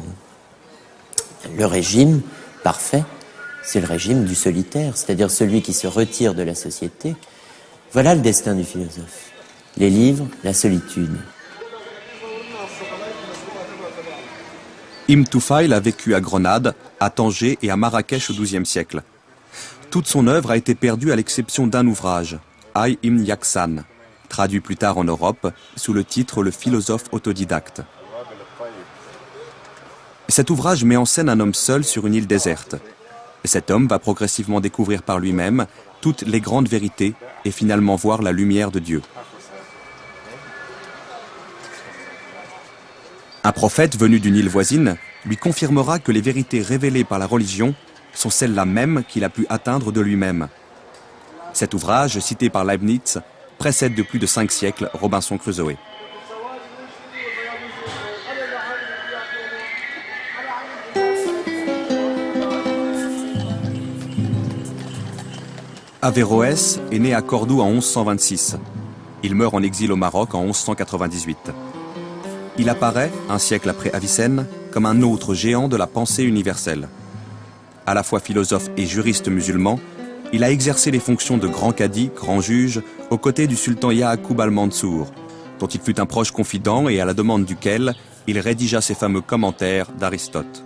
Le régime parfait, c'est le régime du solitaire, c'est-à-dire celui qui se retire de la société. Voilà le destin du philosophe. Les livres, la solitude. Ibn Tufail a vécu à Grenade, à Tanger et à Marrakech au XIIe siècle. Toute son œuvre a été perdue à l'exception d'un ouvrage, Ay Ibn Yaksan, traduit plus tard en Europe sous le titre Le philosophe autodidacte. Cet ouvrage met en scène un homme seul sur une île déserte. Cet homme va progressivement découvrir par lui-même toutes les grandes vérités et finalement voir la lumière de Dieu. Un prophète venu d'une île voisine lui confirmera que les vérités révélées par la religion sont celles-là même qu'il a pu atteindre de lui-même. Cet ouvrage, cité par Leibniz, précède de plus de 5 siècles Robinson Crusoe. Averroès est né à Cordoue en 1126. Il meurt en exil au Maroc en 1198. Il apparaît, un siècle après Avicenne, comme un autre géant de la pensée universelle. À la fois philosophe et juriste musulman, il a exercé les fonctions de grand cadi, grand juge, aux côtés du sultan Ya'aqoub al-Mansour, dont il fut un proche confident et à la demande duquel il rédigea ses fameux commentaires d'Aristote.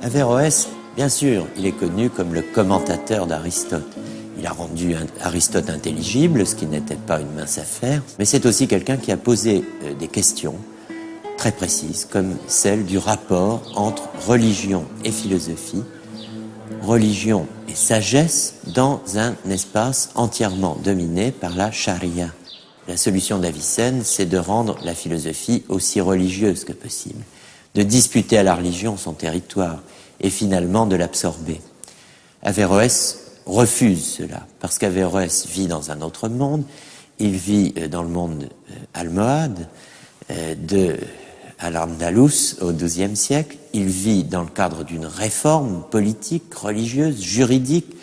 Averroès, bien sûr, il est connu comme le commentateur d'Aristote. Il a rendu Aristote intelligible, ce qui n'était pas une mince affaire, mais c'est aussi quelqu'un qui a posé des questions très précises, comme celle du rapport entre religion et philosophie, religion et sagesse dans un espace entièrement dominé par la charia. La solution d'Avicenne, c'est de rendre la philosophie aussi religieuse que possible, de disputer à la religion son territoire et finalement de l'absorber. Averroès refuse cela, parce qu'Averroès vit dans un autre monde, il vit dans le monde almohade, à l'Andalous au XIIe siècle, il vit dans le cadre d'une réforme politique, religieuse, juridique,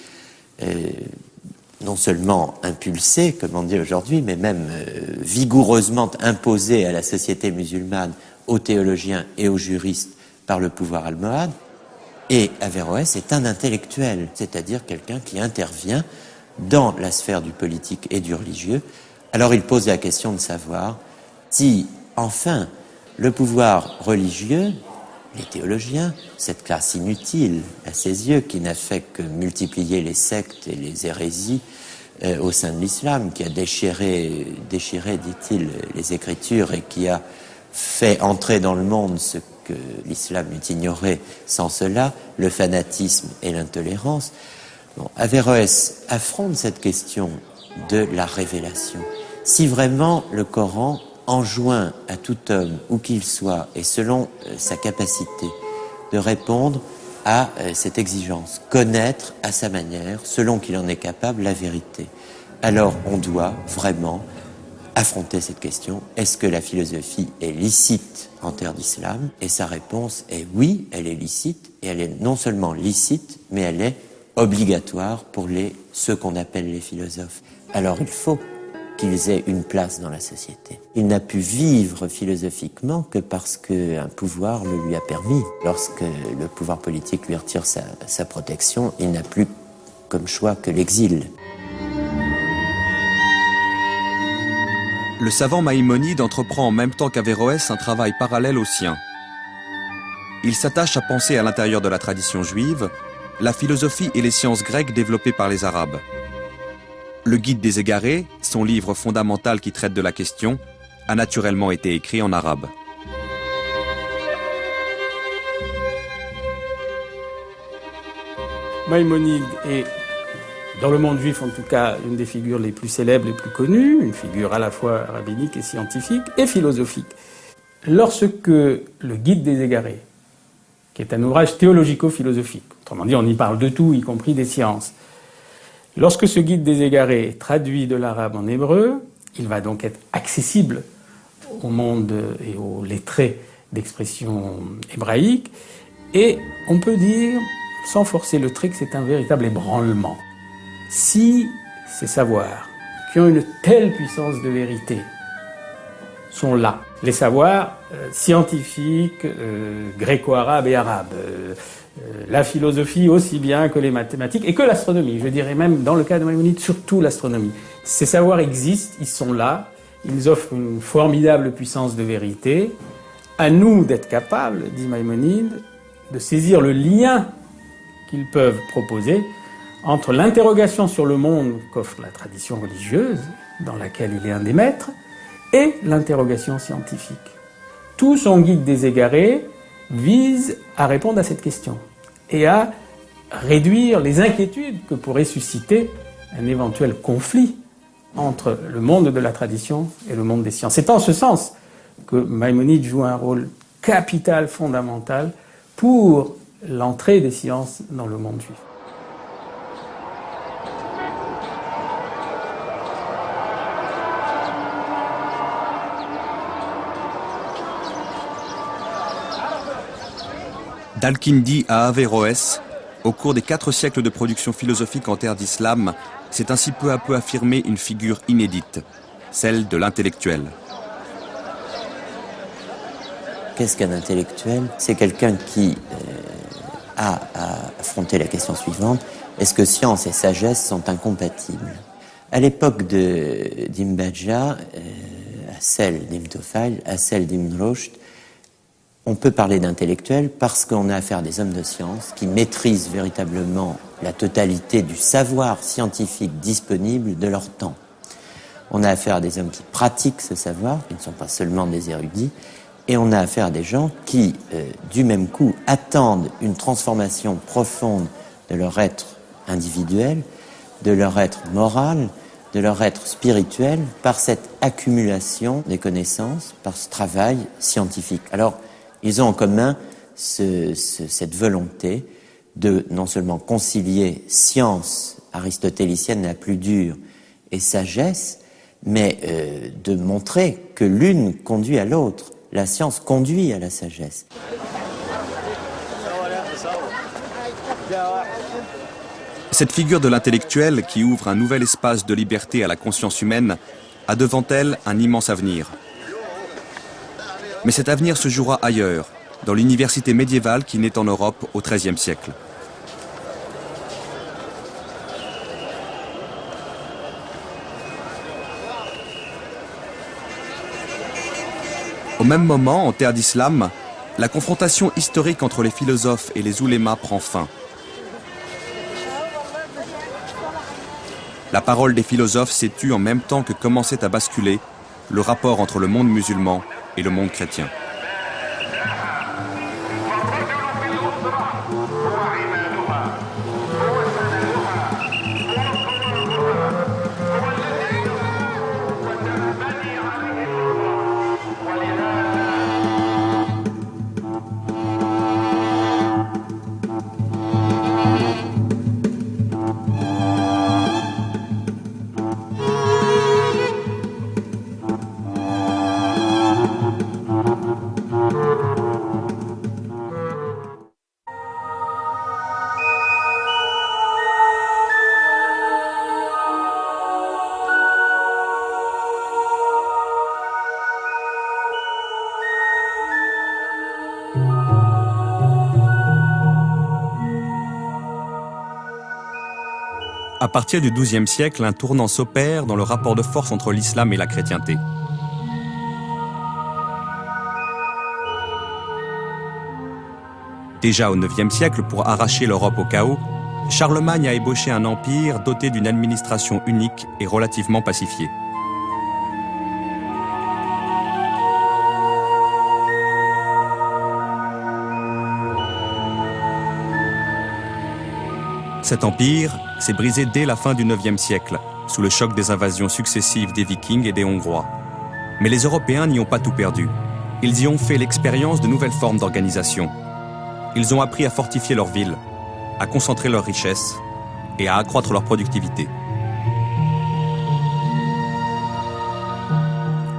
non seulement impulsée, comme on dit aujourd'hui, mais même vigoureusement imposée à la société musulmane, aux théologiens et aux juristes par le pouvoir almohade. Et Averroès est un intellectuel, c'est-à-dire quelqu'un qui intervient dans la sphère du politique et du religieux. Alors il pose la question de savoir si, enfin, le pouvoir religieux, les théologiens, cette classe inutile à ses yeux, qui n'a fait que multiplier les sectes et les hérésies au sein de l'islam, qui a déchiré, dit-il, les Écritures et qui a fait entrer dans le monde ce que l'islam eût ignoré sans cela, le fanatisme et l'intolérance. Bon, Averroès affronte cette question de la révélation. Si vraiment le Coran enjoint à tout homme, où qu'il soit, et selon sa capacité, de répondre à cette exigence, connaître à sa manière, selon qu'il en est capable, la vérité, alors on doit vraiment affronter cette question. Est-ce que la philosophie est licite en terre d'islam? Et sa réponse est oui, elle est licite, et elle est non seulement licite, mais elle est obligatoire pour ceux qu'on appelle les philosophes. Alors il faut qu'ils aient une place dans la société. Il n'a pu vivre philosophiquement que parce qu'un pouvoir le lui a permis. Lorsque le pouvoir politique lui retire sa protection, il n'a plus comme choix que l'exil. Le savant Maïmonide entreprend en même temps qu'Averroès un travail parallèle au sien. Il s'attache à penser à l'intérieur de la tradition juive la philosophie et les sciences grecques développées par les Arabes. Le Guide des égarés, son livre fondamental qui traite de la question, a naturellement été écrit en arabe. Maïmonide est, dans le monde juif en tout cas, une des figures les plus célèbres, les plus connues, une figure à la fois rabbinique et scientifique et philosophique. Lorsque le Guide des égarés, qui est un ouvrage théologico-philosophique, autrement dit on y parle de tout, y compris des sciences, lorsque ce Guide des égarés est traduit de l'arabe en hébreu, il va donc être accessible au monde et aux lettrés d'expression hébraïque, et on peut dire, sans forcer le trait, que c'est un véritable ébranlement. Si ces savoirs, qui ont une telle puissance de vérité, sont là, les savoirs scientifiques, gréco-arabes et arabes, la philosophie aussi bien que les mathématiques et que l'astronomie, je dirais même dans le cas de Maïmonide, surtout l'astronomie. Ces savoirs existent, ils sont là, ils offrent une formidable puissance de vérité. À nous d'être capables, dit Maïmonide, de saisir le lien qu'ils peuvent proposer entre l'interrogation sur le monde qu'offre la tradition religieuse, dans laquelle il est un des maîtres, et l'interrogation scientifique. Tout son Guide des égarés vise à répondre à cette question et à réduire les inquiétudes que pourrait susciter un éventuel conflit entre le monde de la tradition et le monde des sciences. C'est en ce sens que Maïmonide joue un rôle capital, fondamental, pour l'entrée des sciences dans le monde juif. D'Al-Kindi à Averroès, au cours des 4 siècles de production philosophique en terre d'islam, s'est ainsi peu à peu affirmée une figure inédite, celle de l'intellectuel. Qu'est-ce qu'un intellectuel? C'est quelqu'un qui a à affronter la question suivante: est-ce que science et sagesse sont incompatibles? À l'époque d'Ibn Bajjah, à celle d'Ibn Tufayl, à celle d'Ibn Rushd, on peut parler d'intellectuels parce qu'on a affaire à des hommes de science qui maîtrisent véritablement la totalité du savoir scientifique disponible de leur temps. On a affaire à des hommes qui pratiquent ce savoir, qui ne sont pas seulement des érudits, et on a affaire à des gens qui, du même coup, attendent une transformation profonde de leur être individuel, de leur être moral, de leur être spirituel, par cette accumulation des connaissances, par ce travail scientifique. Alors, ils ont en commun cette volonté de non seulement concilier science aristotélicienne la plus dure et sagesse, mais de montrer que l'une conduit à l'autre. La science conduit à la sagesse. Cette figure de l'intellectuel qui ouvre un nouvel espace de liberté à la conscience humaine a devant elle un immense avenir. Mais cet avenir se jouera ailleurs, dans l'université médiévale qui naît en Europe au XIIIe siècle. Au même moment, en terre d'islam, la confrontation historique entre les philosophes et les oulémas prend fin. La parole des philosophes s'est tue en même temps que commençait à basculer le rapport entre le monde musulman et le monde chrétien. À partir du XIIe siècle, un tournant s'opère dans le rapport de force entre l'islam et la chrétienté. Déjà au IXe siècle, pour arracher l'Europe au chaos, Charlemagne a ébauché un empire doté d'une administration unique et relativement pacifiée. Cet empire s'est brisé dès la fin du IXe siècle, sous le choc des invasions successives des Vikings et des Hongrois. Mais les Européens n'y ont pas tout perdu. Ils y ont fait l'expérience de nouvelles formes d'organisation. Ils ont appris à fortifier leurs villes, à concentrer leurs richesses et à accroître leur productivité.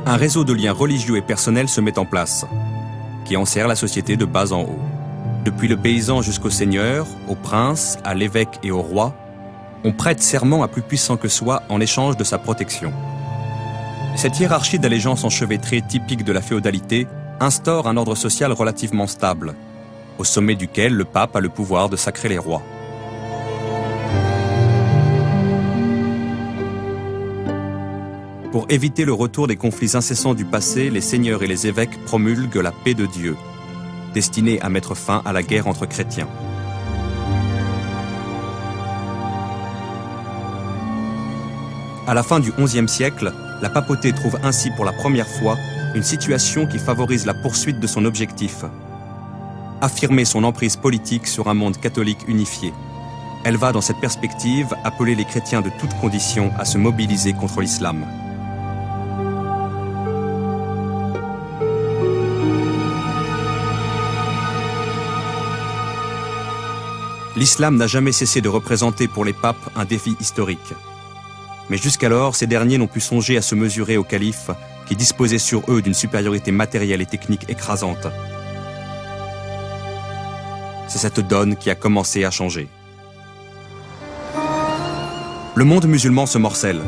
Un réseau de liens religieux et personnels se met en place, qui enserre la société de bas en haut. Depuis le paysan jusqu'au seigneur, au prince, à l'évêque et au roi, on prête serment à plus puissant que soi en échange de sa protection. Cette hiérarchie d'allégeance enchevêtrée typique de la féodalité instaure un ordre social relativement stable, au sommet duquel le pape a le pouvoir de sacrer les rois. Pour éviter le retour des conflits incessants du passé, les seigneurs et les évêques promulguent la paix de Dieu, destinée à mettre fin à la guerre entre chrétiens. À la fin du XIe siècle, la papauté trouve ainsi pour la première fois une situation qui favorise la poursuite de son objectif: affirmer son emprise politique sur un monde catholique unifié. Elle va, dans cette perspective, appeler les chrétiens de toutes conditions à se mobiliser contre l'islam. L'islam n'a jamais cessé de représenter pour les papes un défi historique. Mais jusqu'alors, ces derniers n'ont pu songer à se mesurer au calife, qui disposait sur eux d'une supériorité matérielle et technique écrasante. C'est cette donne qui a commencé à changer. Le monde musulman se morcelle.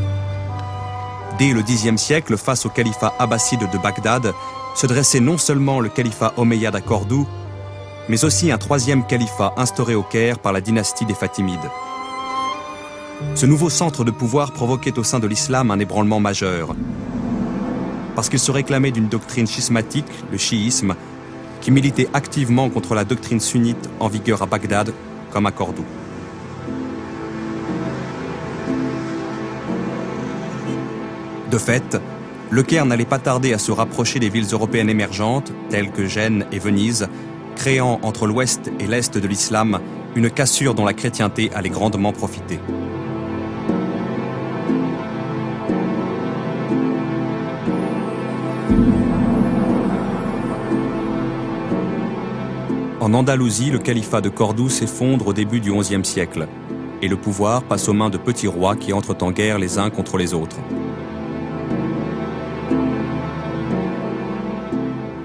Dès le Xe siècle, face au califat abbasside de Bagdad, se dressait non seulement le califat omeyyade à Cordoue, mais aussi un troisième califat instauré au Caire par la dynastie des Fatimides. Ce nouveau centre de pouvoir provoquait au sein de l'islam un ébranlement majeur, parce qu'il se réclamait d'une doctrine schismatique, le chiisme, qui militait activement contre la doctrine sunnite en vigueur à Bagdad comme à Cordoue. De fait, le Caire n'allait pas tarder à se rapprocher des villes européennes émergentes, telles que Gênes et Venise, créant entre l'ouest et l'est de l'islam une cassure dont la chrétienté allait grandement profiter. En Andalousie, le califat de Cordoue s'effondre au début du XIe siècle, et le pouvoir passe aux mains de petits rois qui entrent en guerre les uns contre les autres.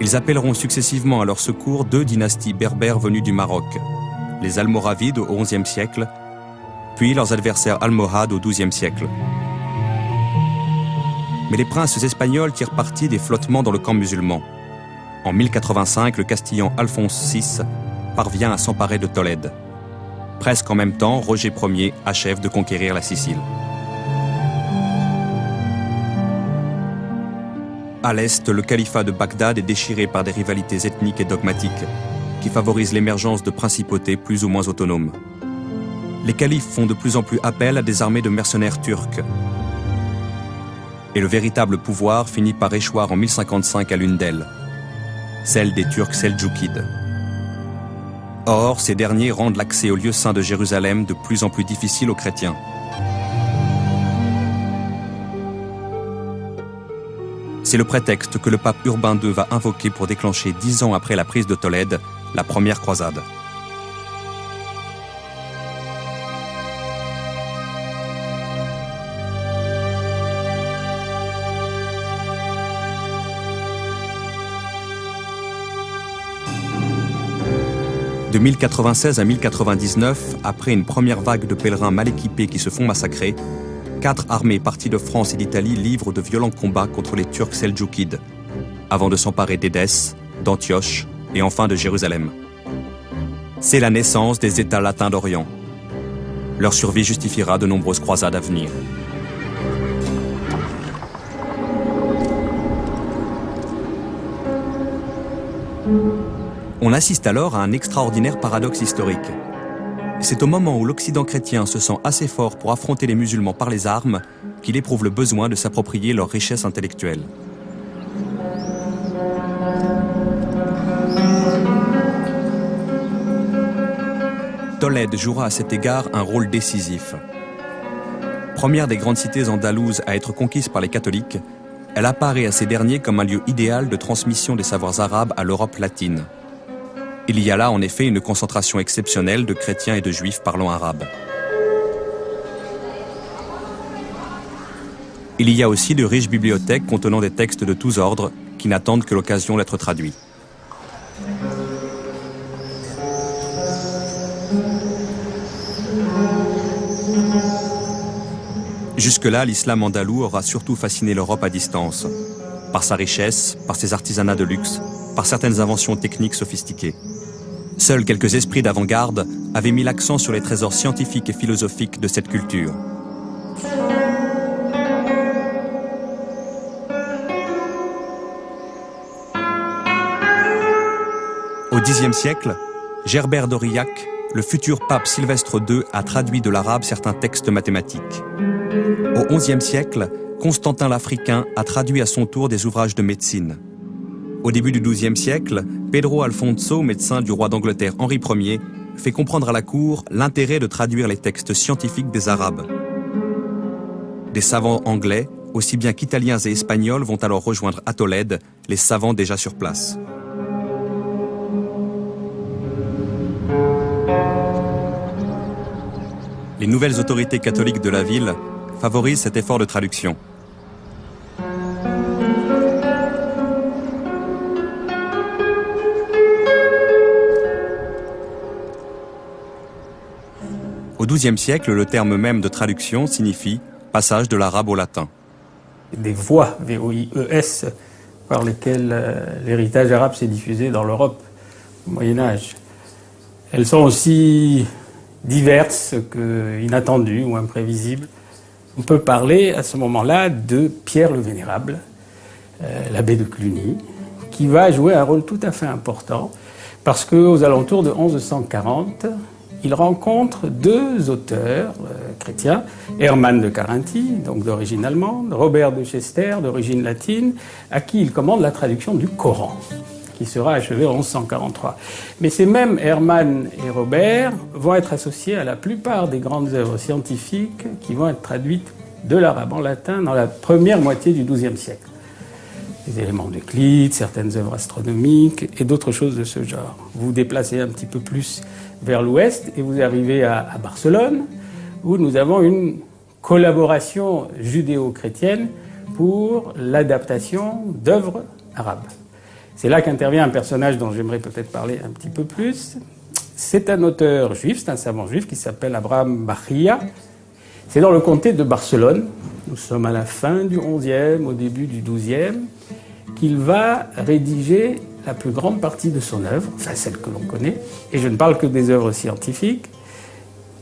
Ils appelleront successivement à leur secours deux dynasties berbères venues du Maroc, les Almoravides au XIe siècle, puis leurs adversaires almohades au XIIe siècle. Mais les princes espagnols tirent parti des flottements dans le camp musulman. En 1085, le Castillan Alphonse VI parvient à s'emparer de Tolède. Presque en même temps, Roger Ier achève de conquérir la Sicile. À l'est, le califat de Bagdad est déchiré par des rivalités ethniques et dogmatiques qui favorisent l'émergence de principautés plus ou moins autonomes. Les califes font de plus en plus appel à des armées de mercenaires turcs. Et le véritable pouvoir finit par échoir en 1055 à l'une d'elles, celle des Turcs seldjoukides. Or, ces derniers rendent l'accès au lieu saint de Jérusalem de plus en plus difficile aux chrétiens. C'est le prétexte que le pape Urbain II va invoquer pour déclencher 10 ans après la prise de Tolède, la première croisade. De 1096 à 1099, après une première vague de pèlerins mal équipés qui se font massacrer, 4 armées parties de France et d'Italie livrent de violents combats contre les Turcs seldjoukides, avant de s'emparer d'Édesse, d'Antioche et enfin de Jérusalem. C'est la naissance des États latins d'Orient. Leur survie justifiera de nombreuses croisades à venir. On assiste alors à un extraordinaire paradoxe historique. C'est au moment où l'Occident chrétien se sent assez fort pour affronter les musulmans par les armes qu'il éprouve le besoin de s'approprier leur richesse intellectuelle. Tolède jouera à cet égard un rôle décisif. Première des grandes cités andalouses à être conquise par les catholiques, elle apparaît à ces derniers comme un lieu idéal de transmission des savoirs arabes à l'Europe latine. Il y a là en effet une concentration exceptionnelle de chrétiens et de juifs parlant arabe. Il y a aussi de riches bibliothèques contenant des textes de tous ordres qui n'attendent que l'occasion d'être traduits. Jusque-là, l'islam andalou aura surtout fasciné l'Europe à distance, par sa richesse, par ses artisanats de luxe, par certaines inventions techniques sophistiquées. Seuls quelques esprits d'avant-garde avaient mis l'accent sur les trésors scientifiques et philosophiques de cette culture. Au Xe siècle, Gerbert d'Aurillac, le futur pape Sylvestre II, a traduit de l'arabe certains textes mathématiques. Au XIe siècle, Constantin l'Africain a traduit à son tour des ouvrages de médecine. Au début du XIIe siècle, Pedro Alfonso, médecin du roi d'Angleterre Henri Ier, fait comprendre à la cour l'intérêt de traduire les textes scientifiques des Arabes. Des savants anglais, aussi bien qu'italiens et espagnols, vont alors rejoindre à Tolède les savants déjà sur place. Les nouvelles autorités catholiques de la ville favorisent cet effort de traduction. Au XIIe siècle, le terme même de traduction signifie passage de l'arabe au latin. Des voies, V-O-I-E-S, par lesquelles l'héritage arabe s'est diffusé dans l'Europe au Moyen-Âge. Elles sont aussi diverses qu'inattendues ou imprévisibles. On peut parler à ce moment-là de Pierre le Vénérable, l'abbé de Cluny, qui va jouer un rôle tout à fait important parce qu'aux alentours de 1140, il rencontre deux auteurs chrétiens, Hermann de Carinthie, donc d'origine allemande, Robert de Chester, d'origine latine, à qui il commande la traduction du Coran, qui sera achevé en 1143. Mais ces mêmes Hermann et Robert vont être associés à la plupart des grandes œuvres scientifiques qui vont être traduites de l'arabe en latin dans la première moitié du XIIe siècle. Des éléments d'Euclide, certaines œuvres astronomiques et d'autres choses de ce genre. Vous vous déplacez un petit peu plus vers l'ouest et vous arrivez à Barcelone, où nous avons une collaboration judéo-chrétienne pour l'adaptation d'œuvres arabes. C'est là qu'intervient un personnage dont j'aimerais peut-être parler un petit peu plus. C'est un auteur juif, c'est un savant juif qui s'appelle Abraham Bahia. C'est dans le comté de Barcelone, nous sommes à la fin du XIe, au début du XIIe, qu'il va rédiger la plus grande partie de son œuvre, enfin celle que l'on connaît, et je ne parle que des œuvres scientifiques,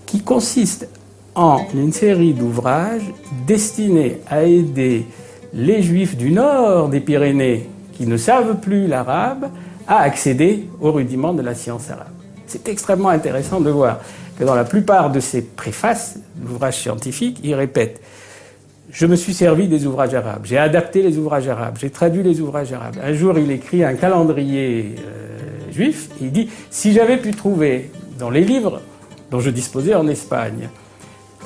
qui consiste en une série d'ouvrages destinés à aider les Juifs du nord des Pyrénées, qui ne savent plus l'arabe, à accéder aux rudiments de la science arabe. C'est extrêmement intéressant de voir que dans la plupart de ses préfaces d'ouvrages scientifiques, il répète « Je me suis servi des ouvrages arabes, j'ai adapté les ouvrages arabes, j'ai traduit les ouvrages arabes ». Un jour, il écrit un calendrier juif, et il dit « Si j'avais pu trouver dans les livres dont je disposais en Espagne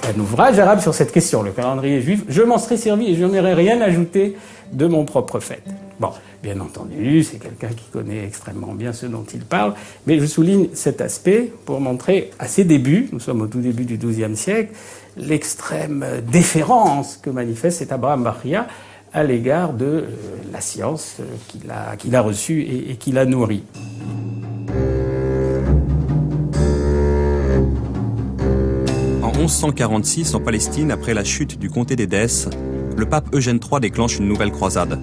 un ouvrage arabe sur cette question, le calendrier juif, je m'en serais servi et je n'aurais rien ajouté de mon propre fait ». Bon, bien entendu, c'est quelqu'un qui connaît extrêmement bien ce dont il parle, mais je souligne cet aspect pour montrer à ses débuts, nous sommes au tout début du XIIe siècle, l'extrême déférence que manifeste cet Abraham Bahia à l'égard de la science qu'il a reçue et qu'il a nourrie. En 1146, en Palestine, après la chute du comté d'Édesse, le pape Eugène III déclenche une nouvelle croisade.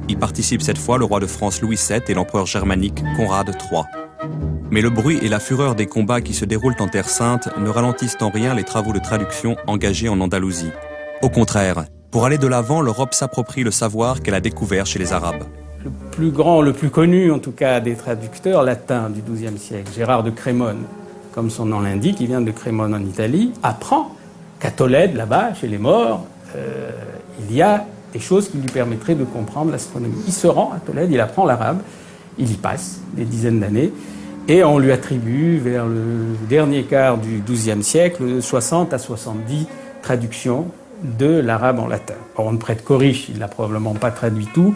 Y participent cette fois le roi de France Louis VII et l'empereur germanique Conrad III. Mais le bruit et la fureur des combats qui se déroulent en Terre Sainte ne ralentissent en rien les travaux de traduction engagés en Andalousie. Au contraire, pour aller de l'avant, l'Europe s'approprie le savoir qu'elle a découvert chez les Arabes. Le plus grand, le plus connu en tout cas des traducteurs latins du XIIe siècle, Gérard de Crémone, comme son nom l'indique, il vient de Crémone en Italie, apprend qu'à Tolède, là-bas, chez les morts, il y a des choses qui lui permettraient de comprendre l'astronomie. Il se rend à Tolède, il apprend l'arabe, il y passe des dizaines d'années, et on lui attribue, vers le dernier quart du XIIe siècle, 60 à 70 traductions de l'arabe en latin. Or, on ne prête qu'au riche, il n'a probablement pas traduit tout,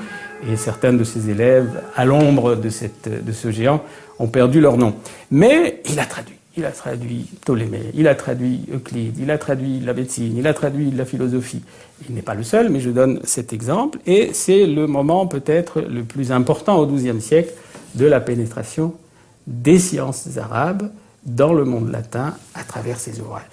et certains de ses élèves, à l'ombre de ce géant, ont perdu leur nom. Mais il a traduit. Il a traduit Ptolémée, il a traduit Euclide, il a traduit la médecine, il a traduit la philosophie. Il n'est pas le seul, mais je donne cet exemple. Et c'est le moment peut-être le plus important au XIIe siècle de la pénétration des sciences arabes dans le monde latin à travers ses ouvrages.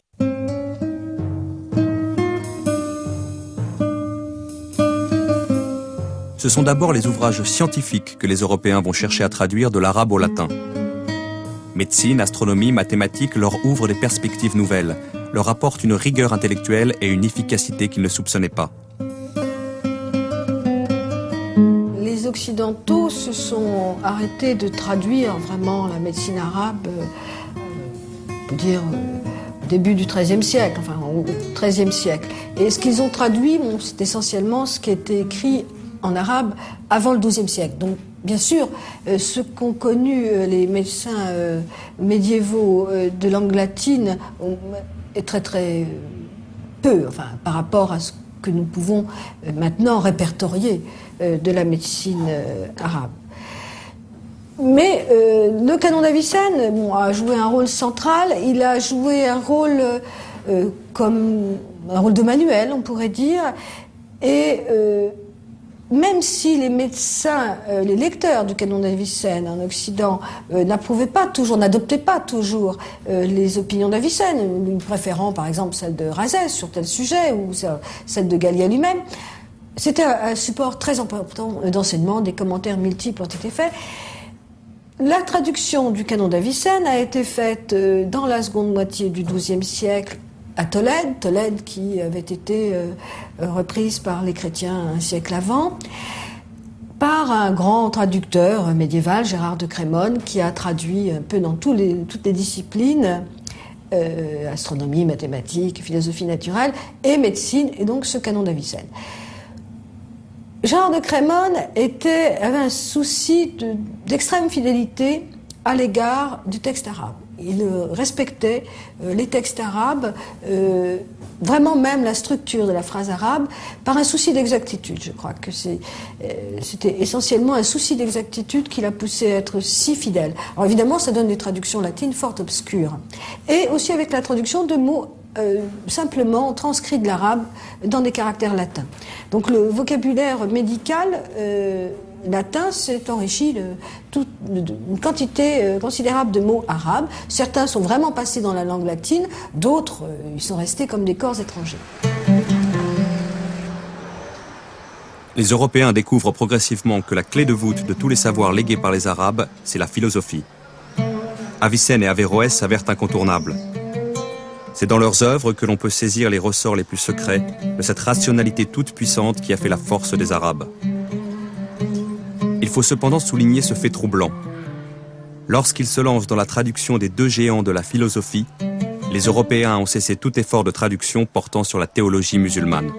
Ce sont d'abord les ouvrages scientifiques que les Européens vont chercher à traduire de l'arabe au latin. Médecine, astronomie, mathématiques leur ouvrent des perspectives nouvelles, leur apportent une rigueur intellectuelle et une efficacité qu'ils ne soupçonnaient pas. Les Occidentaux se sont arrêtés de traduire vraiment la médecine arabe, on peut dire au début du XIIIe siècle, enfin au XIIIe siècle. Et ce qu'ils ont traduit, c'est essentiellement ce qui était écrit en arabe avant le XIIe siècle. Donc, bien sûr, ce qu'ont connu les médecins médiévaux de langue latine est très très peu, enfin, par rapport à ce que nous pouvons maintenant répertorier de la médecine arabe. Mais le canon d'Avicenne a joué un rôle central. Il a joué un rôle comme un rôle de manuel, on pourrait dire, et même si les médecins, les lecteurs du canon d'Avicenne en Occident n'approuvaient pas toujours, n'adoptaient pas toujours les opinions d'Avicenne, préférant par exemple celle de Razès sur tel sujet ou celle de Gallia lui-même, c'était un support très important d'enseignement, des commentaires multiples ont été faits. La traduction du canon d'Avicenne a été faite dans la seconde moitié du XIIe siècle à Tolède qui avait été reprise par les chrétiens un siècle avant, par un grand traducteur médiéval, Gérard de Crémone, qui a traduit un peu dans toutes les disciplines, astronomie, mathématiques, philosophie naturelle et médecine, et donc ce canon d'Avicenne. Gérard de Crémone avait un souci d'extrême fidélité à l'égard du texte arabe. Il respectait les textes arabes, vraiment même la structure de la phrase arabe, par un souci d'exactitude. Je crois que c'était essentiellement un souci d'exactitude qui l'a poussé à être si fidèle. Alors évidemment, ça donne des traductions latines fort obscures. Et aussi avec la traduction de mots simplement transcrits de l'arabe dans des caractères latins. Donc le vocabulaire médical latin s'est enrichi d'une quantité considérable de mots arabes. Certains sont vraiment passés dans la langue latine, d'autres ils sont restés comme des corps étrangers. Les Européens découvrent progressivement que la clé de voûte de tous les savoirs légués par les Arabes, c'est la philosophie. Avicenne et Averroès s'avèrent incontournables. C'est dans leurs œuvres que l'on peut saisir les ressorts les plus secrets de cette rationalité toute puissante qui a fait la force des Arabes. Il faut cependant souligner ce fait troublant. Lorsqu'ils se lancent dans la traduction des deux géants de la philosophie, les Européens ont cessé tout effort de traduction portant sur la théologie musulmane.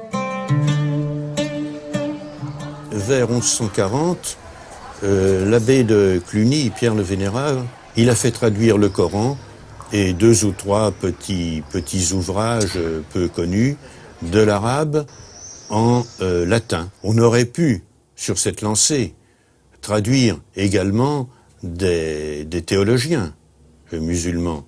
Vers 1140, l'abbé de Cluny, Pierre le Vénérable, il a fait traduire le Coran et 2 ou 3 petits ouvrages peu connus de l'arabe en latin. On aurait pu, sur cette lancée, traduire également des théologiens musulmans.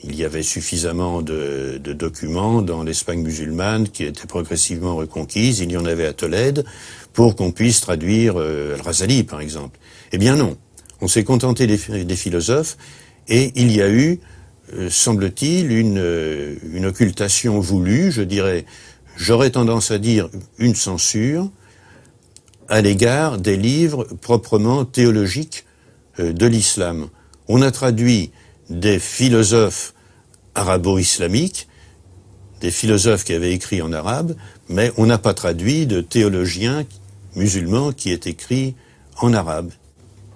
Il y avait suffisamment de documents dans l'Espagne musulmane qui était progressivement reconquise, il y en avait à Tolède, pour qu'on puisse traduire Al-Razali, par exemple. Eh bien non, on s'est contenté des philosophes, et il y a eu, semble-t-il, une occultation voulue, je dirais, j'aurais tendance à dire une censure, à l'égard des livres proprement théologiques de l'islam. On a traduit des philosophes arabo-islamiques, des philosophes qui avaient écrit en arabe, mais on n'a pas traduit de théologiens musulmans qui aient écrit en arabe.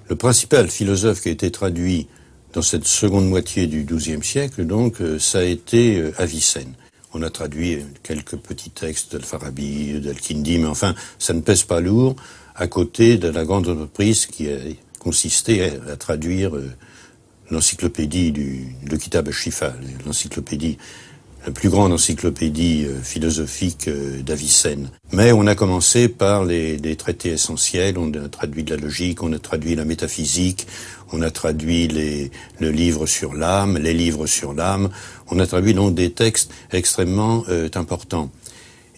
Le principal philosophe qui a été traduit dans cette seconde moitié du XIIe siècle, donc, ça a été Avicenne. On a traduit quelques petits textes d'Al-Farabi, d'Al-Kindi, mais enfin, ça ne pèse pas lourd à côté de la grande entreprise qui a consisté à traduire l'encyclopédie le Kitab al-Shifa, l'encyclopédie, la plus grande encyclopédie philosophique d'Avicenne. Mais on a commencé par les traités essentiels, on a traduit de la logique, on a traduit la métaphysique, on a traduit le livre sur l'âme, les livres sur l'âme, on a traduit donc des textes extrêmement importants.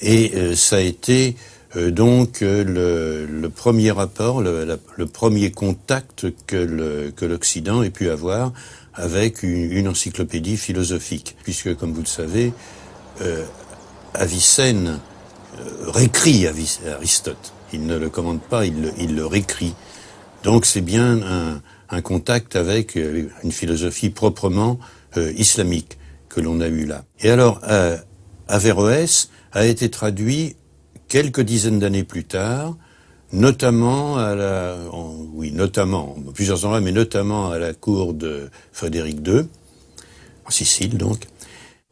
Et ça a été donc le premier rapport, le premier contact que l'Occident ait pu avoir avec une encyclopédie philosophique. Puisque, comme vous le savez, Avicenne réécrit Aristote. Il ne le commente pas, il le réécrit. Donc c'est bien un contact avec une philosophie proprement islamique que l'on a eu là. Et alors, Averroès a été traduit quelques dizaines d'années plus tard, notamment plusieurs endroits, mais notamment à la cour de Frédéric II, en Sicile donc.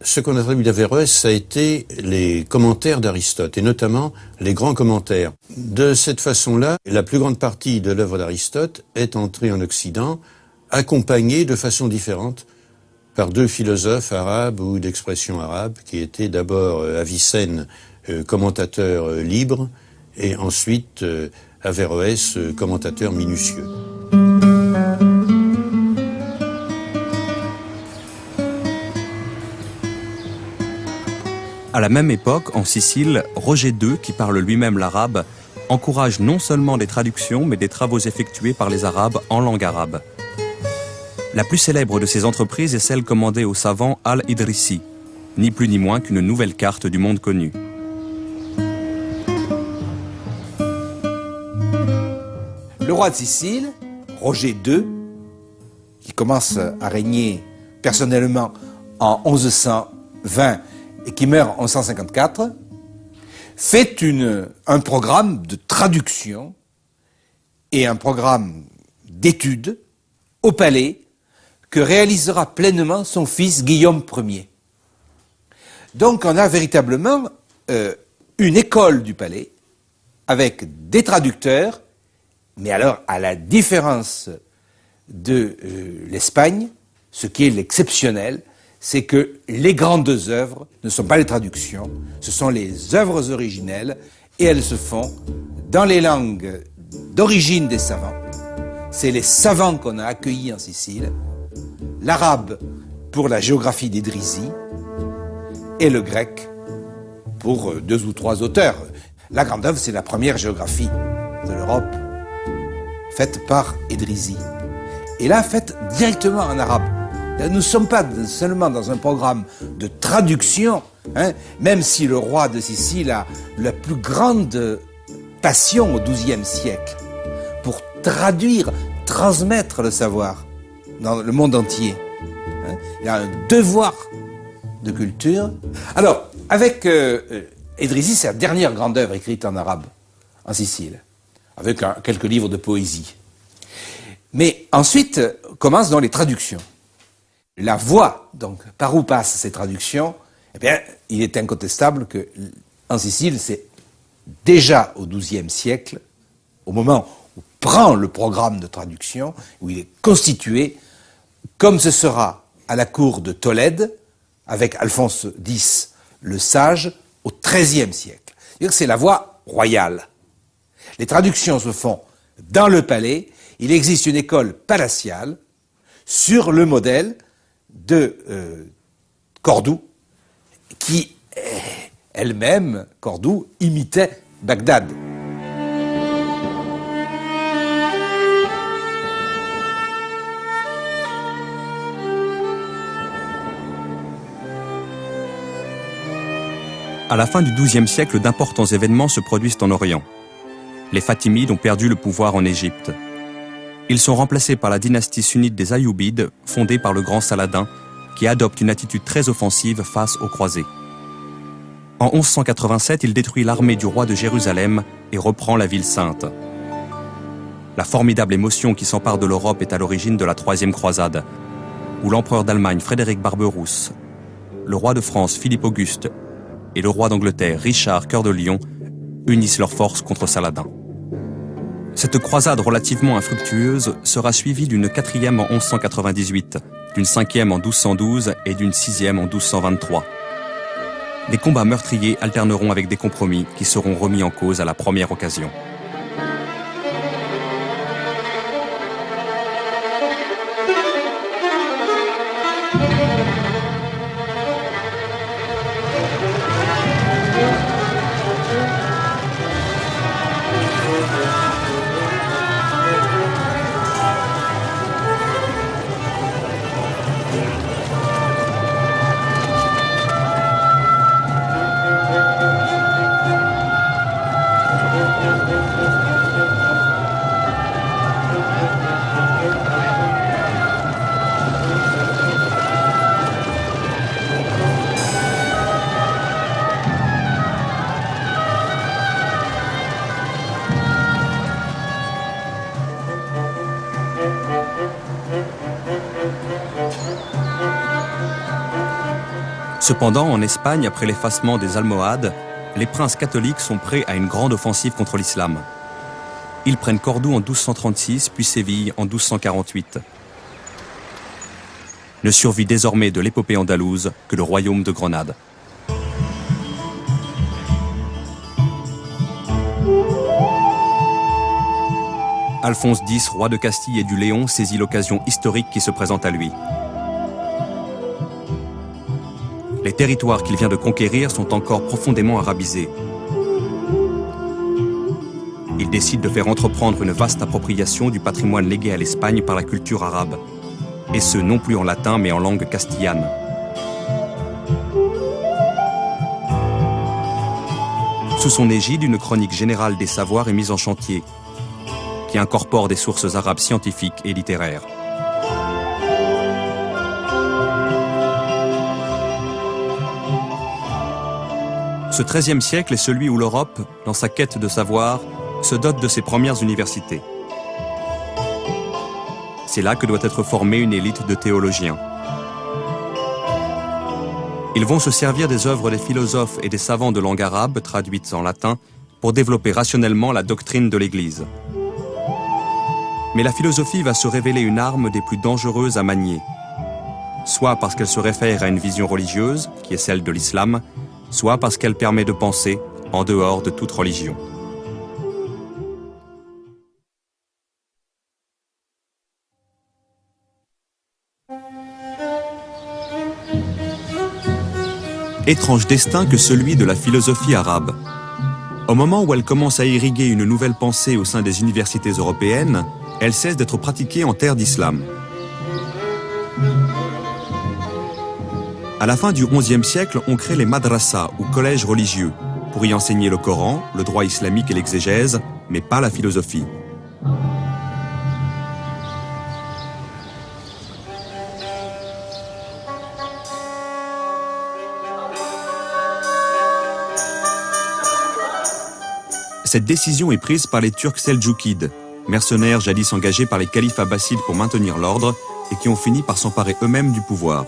Ce qu'on a traduit d'Averroès, ça a été les commentaires d'Aristote, et notamment les grands commentaires. De cette façon-là, la plus grande partie de l'œuvre d'Aristote est entrée en Occident, accompagnée de façon différente par deux philosophes arabes ou d'expression arabe, qui étaient d'abord Avicenne, commentateur libre, et ensuite Averroès, commentateur minutieux. À la même époque, en Sicile, Roger II, qui parle lui-même l'arabe, encourage non seulement des traductions, mais des travaux effectués par les Arabes en langue arabe. La plus célèbre de ces entreprises est celle commandée au savant Al-Idrissi, ni plus ni moins qu'une nouvelle carte du monde connu. Le roi de Sicile, Roger II, qui commence à régner personnellement en 1120 et qui meurt en 1154, fait un programme de traduction et un programme d'études au palais que réalisera pleinement son fils Guillaume Ier. Donc on a véritablement une école du palais avec des traducteurs, mais alors à la différence de l'Espagne, ce qui est l'exceptionnel, c'est que les grandes œuvres ne sont pas les traductions, ce sont les œuvres originelles et elles se font dans les langues d'origine des savants. C'est les savants qu'on a accueillis en Sicile, l'arabe pour la géographie d'Idrisi et le grec pour deux ou trois auteurs. La grande œuvre, c'est la première géographie de l'Europe, faite par Idrisi. Et là, faite directement en arabe. Nous ne sommes pas seulement dans un programme de traduction, même si le roi de Sicile a la plus grande passion au XIIe siècle pour traduire, transmettre le savoir dans le monde entier. Il a un devoir de culture. Alors, avec Idrisi, c'est la dernière grande œuvre écrite en arabe, en Sicile, avec quelques livres de poésie. Mais ensuite, commencent donc les traductions. La voie, donc, par où passent ces traductions, eh bien, il est incontestable que, en Sicile, c'est déjà au XIIe siècle, au moment où prend le programme de traduction, où il est constitué, comme ce sera à la cour de Tolède, avec Alphonse X, le sage, au XIIIe siècle. C'est la voie royale. Les traductions se font dans le palais. Il existe une école palatiale sur le modèle de Cordoue, qui elle-même, Cordoue, imitait Bagdad. À la fin du XIIe siècle, d'importants événements se produisent en Orient. Les Fatimides ont perdu le pouvoir en Égypte. Ils sont remplacés par la dynastie sunnite des Ayyoubides, fondée par le grand Saladin, qui adopte une attitude très offensive face aux croisés. En 1187, il détruit l'armée du roi de Jérusalem et reprend la ville sainte. La formidable émotion qui s'empare de l'Europe est à l'origine de la Troisième Croisade, où l'empereur d'Allemagne Frédéric Barberousse, le roi de France Philippe Auguste et le roi d'Angleterre Richard Cœur de Lion unissent leurs forces contre Saladin. Cette croisade relativement infructueuse sera suivie d'une 4e en 1198, d'une 5e en 1212 et d'une 6e en 1223. Les combats meurtriers alterneront avec des compromis qui seront remis en cause à la première occasion. Cependant, en Espagne, après l'effacement des Almohades, les princes catholiques sont prêts à une grande offensive contre l'islam. Ils prennent Cordoue en 1236, puis Séville en 1248. Ne survit désormais de l'épopée andalouse que le royaume de Grenade. Alphonse X, roi de Castille et du Léon, saisit l'occasion historique qui se présente à lui. Les territoires qu'il vient de conquérir sont encore profondément arabisés. Il décide de faire entreprendre une vaste appropriation du patrimoine légué à l'Espagne par la culture arabe, et ce non plus en latin mais en langue castillane. Sous son égide, une chronique générale des savoirs est mise en chantier, qui incorpore des sources arabes scientifiques et littéraires. Ce XIIIe siècle est celui où l'Europe, dans sa quête de savoir, se dote de ses premières universités. C'est là que doit être formée une élite de théologiens. Ils vont se servir des œuvres des philosophes et des savants de langue arabe, traduites en latin, pour développer rationnellement la doctrine de l'Église. Mais la philosophie va se révéler une arme des plus dangereuses à manier, soit parce qu'elle se réfère à une vision religieuse, qui est celle de l'islam, soit parce qu'elle permet de penser en dehors de toute religion. Étrange destin que celui de la philosophie arabe. Au moment où elle commence à irriguer une nouvelle pensée au sein des universités européennes, elle cesse d'être pratiquée en terre d'islam. À la fin du XIe siècle, on crée les madrasas, ou collèges religieux, pour y enseigner le Coran, le droit islamique et l'exégèse, mais pas la philosophie. Cette décision est prise par les Turcs seldjoukides, mercenaires jadis engagés par les califes abbassides pour maintenir l'ordre et qui ont fini par s'emparer eux-mêmes du pouvoir.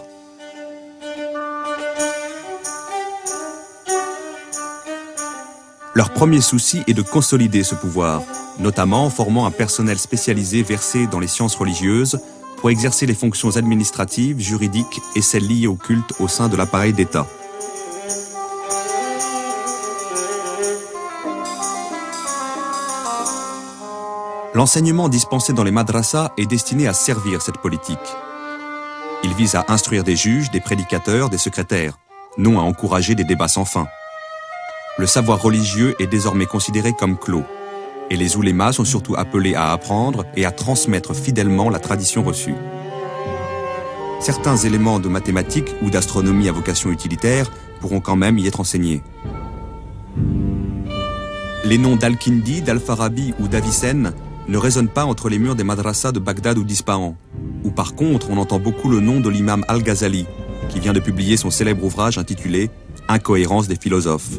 Leur premier souci est de consolider ce pouvoir, notamment en formant un personnel spécialisé versé dans les sciences religieuses pour exercer les fonctions administratives, juridiques et celles liées au culte au sein de l'appareil d'État. L'enseignement dispensé dans les madrasas est destiné à servir cette politique. Il vise à instruire des juges, des prédicateurs, des secrétaires, non à encourager des débats sans fin. Le savoir religieux est désormais considéré comme clos, et les oulémas sont surtout appelés à apprendre et à transmettre fidèlement la tradition reçue. Certains éléments de mathématiques ou d'astronomie à vocation utilitaire pourront quand même y être enseignés. Les noms d'Al-Kindi, d'Al-Farabi ou d'Avicenne ne résonne pas entre les murs des madrasas de Bagdad ou d'Ispahan, où par contre on entend beaucoup le nom de l'imam Al-Ghazali, qui vient de publier son célèbre ouvrage intitulé « Incohérence des philosophes ».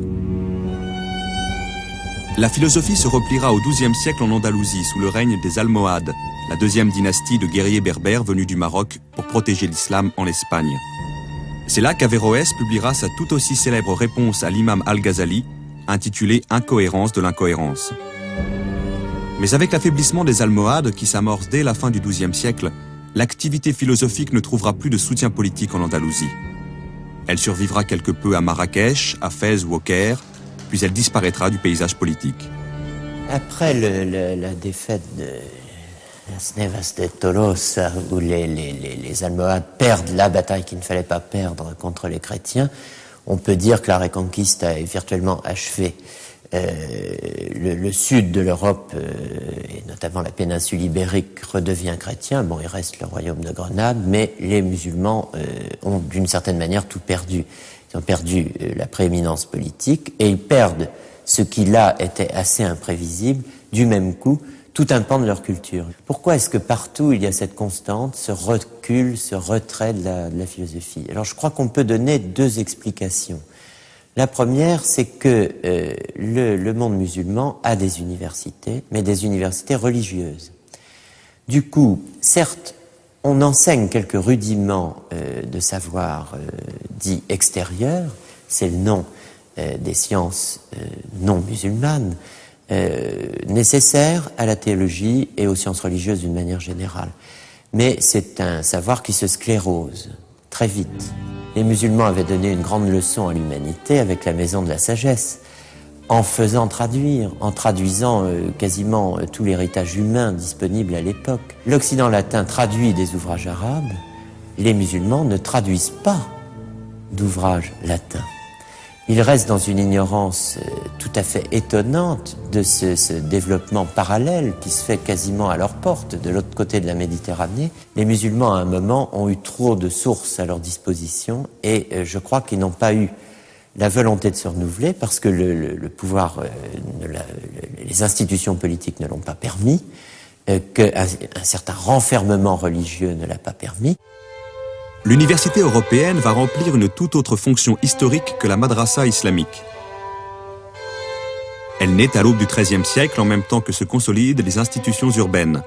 La philosophie se repliera au XIIe siècle en Andalousie sous le règne des Almohades, la deuxième dynastie de guerriers berbères venus du Maroc pour protéger l'islam en Espagne. C'est là qu'Averroès publiera sa tout aussi célèbre réponse à l'imam Al-Ghazali, intitulée « Incohérence de l'incohérence ». Mais avec l'affaiblissement des Almohades qui s'amorce dès la fin du XIIe siècle, l'activité philosophique ne trouvera plus de soutien politique en Andalousie. Elle survivra quelque peu à Marrakech, à Fès ou au Caire, puis elle disparaîtra du paysage politique. Après la défaite de Las Nevas de Tolosa, où les Almohades perdent la bataille qu'il ne fallait pas perdre contre les chrétiens, on peut dire que la Reconquista est virtuellement achevée. Le sud de l'Europe, et notamment la péninsule ibérique, redevient chrétien. Bon, il reste le royaume de Grenade, mais les musulmans ont d'une certaine manière tout perdu. Ils ont perdu la prééminence politique et ils perdent ce qui là était assez imprévisible, du même coup, tout un pan de leur culture. Pourquoi est-ce que partout il y a cette constante, ce recul, ce retrait de la philosophie? Alors je crois qu'on peut donner deux explications. La première, c'est que le monde musulman a des universités, mais des universités religieuses. Du coup, certes, on enseigne quelques rudiments de savoir dits extérieurs, c'est le nom des sciences non musulmanes, nécessaires à la théologie et aux sciences religieuses d'une manière générale. Mais c'est un savoir qui se sclérose très vite. Les musulmans avaient donné une grande leçon à l'humanité avec la maison de la sagesse, en faisant traduire, en traduisant quasiment tout l'héritage humain disponible à l'époque. L'Occident latin traduit des ouvrages arabes, les musulmans ne traduisent pas d'ouvrages latins. Ils restent dans une ignorance tout à fait étonnante de ce développement parallèle qui se fait quasiment à leur porte, de l'autre côté de la Méditerranée. Les musulmans, à un moment, ont eu trop de sources à leur disposition et je crois qu'ils n'ont pas eu la volonté de se renouveler parce que le pouvoir, les institutions politiques ne l'ont pas permis, qu'un certain renfermement religieux ne l'a pas permis. L'université européenne va remplir une toute autre fonction historique que la madrasa islamique. Elle naît à l'aube du XIIIe siècle en même temps que se consolident les institutions urbaines.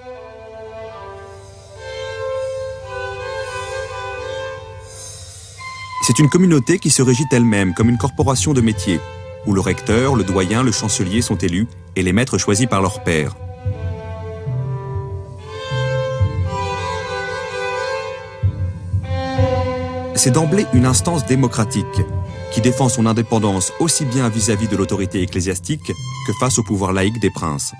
C'est une communauté qui se régit elle-même comme une corporation de métiers, où le recteur, le doyen, le chancelier sont élus et les maîtres choisis par leur pairs. C'est d'emblée une instance démocratique qui défend son indépendance aussi bien vis-à-vis de l'autorité ecclésiastique que face au pouvoir laïque des princes.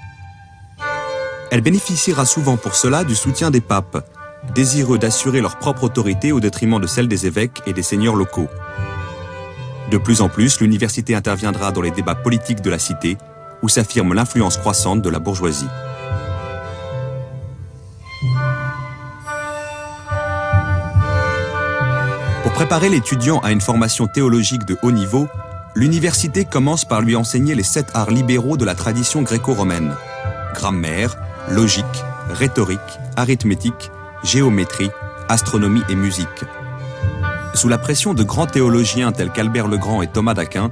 Elle bénéficiera souvent pour cela du soutien des papes, désireux d'assurer leur propre autorité au détriment de celle des évêques et des seigneurs locaux. De plus en plus, l'université interviendra dans les débats politiques de la cité, où s'affirme l'influence croissante de la bourgeoisie. Pour préparer l'étudiant à une formation théologique de haut niveau, l'université commence par lui enseigner les 7 arts libéraux de la tradition gréco-romaine. Grammaire, logique, rhétorique, arithmétique, géométrie, astronomie et musique. Sous la pression de grands théologiens tels qu'Albert le Grand et Thomas d'Aquin,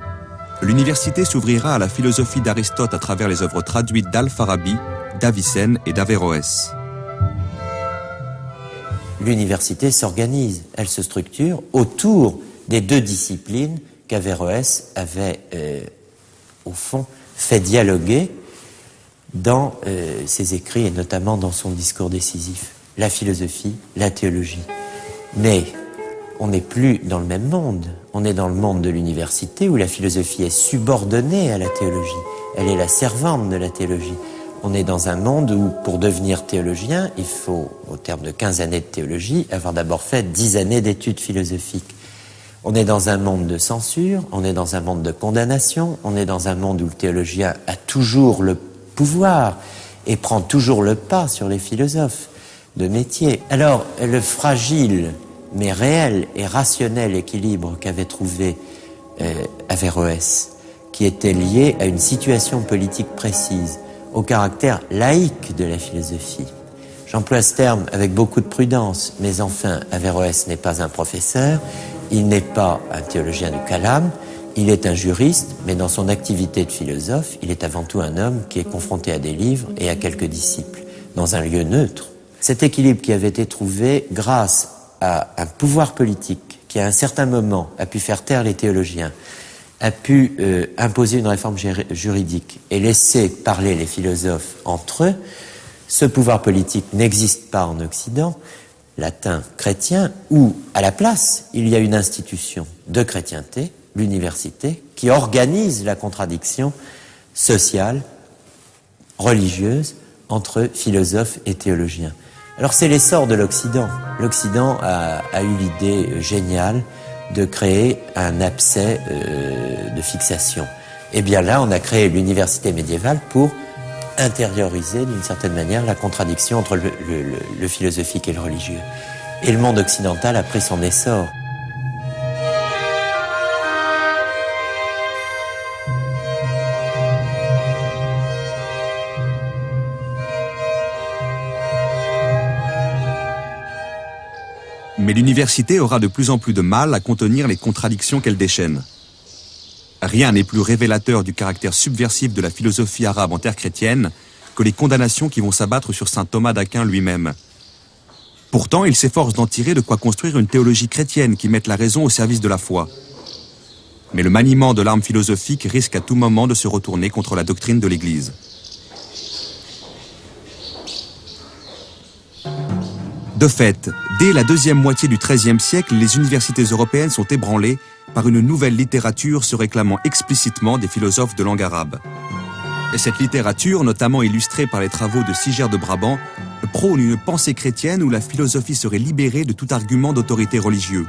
l'université s'ouvrira à la philosophie d'Aristote à travers les œuvres traduites d'Al-Farabi, d'Avicenne et d'Averroès. L'université s'organise, elle se structure autour des deux disciplines qu'Averroès avait, au fond, fait dialoguer dans ses écrits et notamment dans son discours décisif. La philosophie, la théologie. Mais on n'est plus dans le même monde. On est dans le monde de l'université où la philosophie est subordonnée à la théologie. Elle est la servante de la théologie. On est dans un monde où, pour devenir théologien, il faut, au terme de 15 années de théologie, avoir d'abord fait 10 années d'études philosophiques. On est dans un monde de censure, on est dans un monde de condamnation, on est dans un monde où le théologien a toujours le pouvoir et prend toujours le pas sur les philosophes de métier. Alors, le fragile, mais réel et rationnel équilibre qu'avait trouvé Averroès, qui était lié à une situation politique précise, au caractère laïque de la philosophie. J'emploie ce terme avec beaucoup de prudence, mais enfin, Averroès n'est pas un professeur, il n'est pas un théologien du Kalam, il est un juriste, mais dans son activité de philosophe, il est avant tout un homme qui est confronté à des livres et à quelques disciples, dans un lieu neutre. Cet équilibre qui avait été trouvé grâce à un pouvoir politique qui, à un certain moment, a pu faire taire les théologiens, a pu imposer une réforme juridique et laisser parler les philosophes entre eux, ce pouvoir politique n'existe pas en Occident, latin, chrétien, où, à la place, il y a une institution de chrétienté, l'université, qui organise la contradiction sociale, religieuse, entre philosophes et théologiens. Alors c'est l'essor de l'Occident. L'Occident a eu l'idée géniale de créer un abcès de fixation. Et bien là, on a créé l'université médiévale pour intérioriser d'une certaine manière la contradiction entre le philosophique et le religieux. Et le monde occidental a pris son essor. Mais l'université aura de plus en plus de mal à contenir les contradictions qu'elle déchaîne. Rien n'est plus révélateur du caractère subversif de la philosophie arabe en terre chrétienne que les condamnations qui vont s'abattre sur saint Thomas d'Aquin lui-même. Pourtant, il s'efforce d'en tirer de quoi construire une théologie chrétienne qui mette la raison au service de la foi. Mais le maniement de l'arme philosophique risque à tout moment de se retourner contre la doctrine de l'Église. De fait, dès la deuxième moitié du XIIIe siècle, les universités européennes sont ébranlées par une nouvelle littérature se réclamant explicitement des philosophes de langue arabe. Et cette littérature, notamment illustrée par les travaux de Siger de Brabant, prône une pensée chrétienne où la philosophie serait libérée de tout argument d'autorité religieux,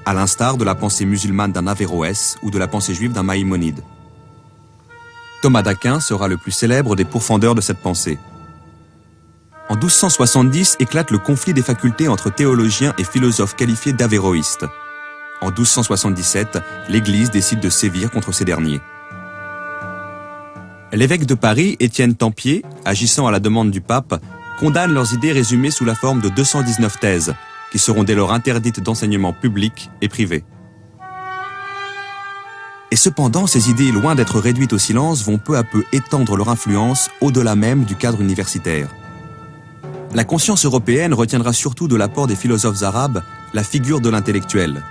à l'instar de la pensée musulmane d'un Averroès ou de la pensée juive d'un Maïmonide. Thomas d'Aquin sera le plus célèbre des pourfendeurs de cette pensée. En 1270 éclate le conflit des facultés entre théologiens et philosophes qualifiés d'avéroïstes. En 1277, l'Église décide de sévir contre ces derniers. L'évêque de Paris, Étienne Tempier, agissant à la demande du pape, condamne leurs idées résumées sous la forme de 219 thèses, qui seront dès lors interdites d'enseignement public et privé. Et cependant, ces idées, loin d'être réduites au silence, vont peu à peu étendre leur influence au-delà même du cadre universitaire. La conscience européenne retiendra surtout de l'apport des philosophes arabes la figure de l'intellectuel.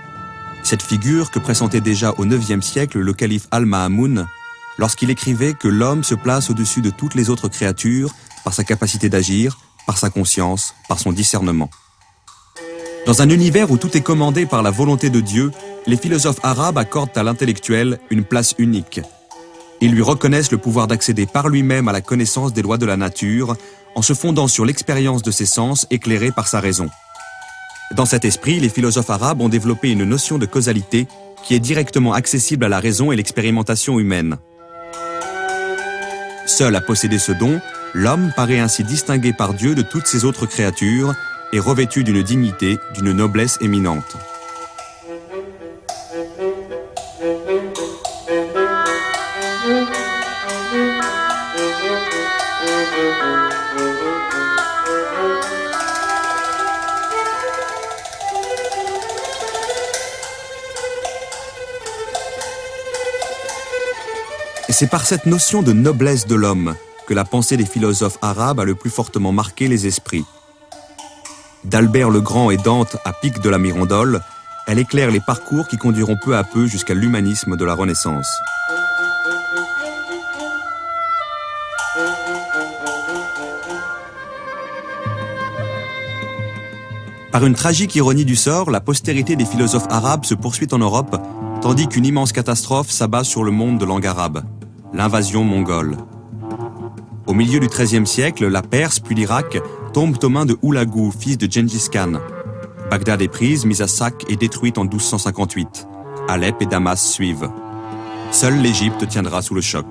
Cette figure que pressentait déjà au IXe siècle le calife Al-Ma'amoun lorsqu'il écrivait que l'homme se place au-dessus de toutes les autres créatures par sa capacité d'agir, par sa conscience, par son discernement. Dans un univers où tout est commandé par la volonté de Dieu, les philosophes arabes accordent à l'intellectuel une place unique. Ils lui reconnaissent le pouvoir d'accéder par lui-même à la connaissance des lois de la nature en se fondant sur l'expérience de ses sens éclairés par sa raison. Dans cet esprit, les philosophes arabes ont développé une notion de causalité qui est directement accessible à la raison et l'expérimentation humaine. Seul à posséder ce don, l'homme paraît ainsi distingué par Dieu de toutes ses autres créatures et revêtu d'une dignité, d'une noblesse éminente. Et c'est par cette notion de noblesse de l'homme que la pensée des philosophes arabes a le plus fortement marqué les esprits. D'Albert le Grand et Dante à Pic de la Mirandole, elle éclaire les parcours qui conduiront peu à peu jusqu'à l'humanisme de la Renaissance. Par une tragique ironie du sort, la postérité des philosophes arabes se poursuit en Europe, tandis qu'une immense catastrophe s'abat sur le monde de langue arabe, l'invasion mongole. Au milieu du XIIIe siècle, la Perse puis l'Irak tombent aux mains de Hulagu, fils de Gengis Khan. Bagdad est prise, mise à sac et détruite en 1258. Alep et Damas suivent. Seule l'Égypte tiendra sous le choc.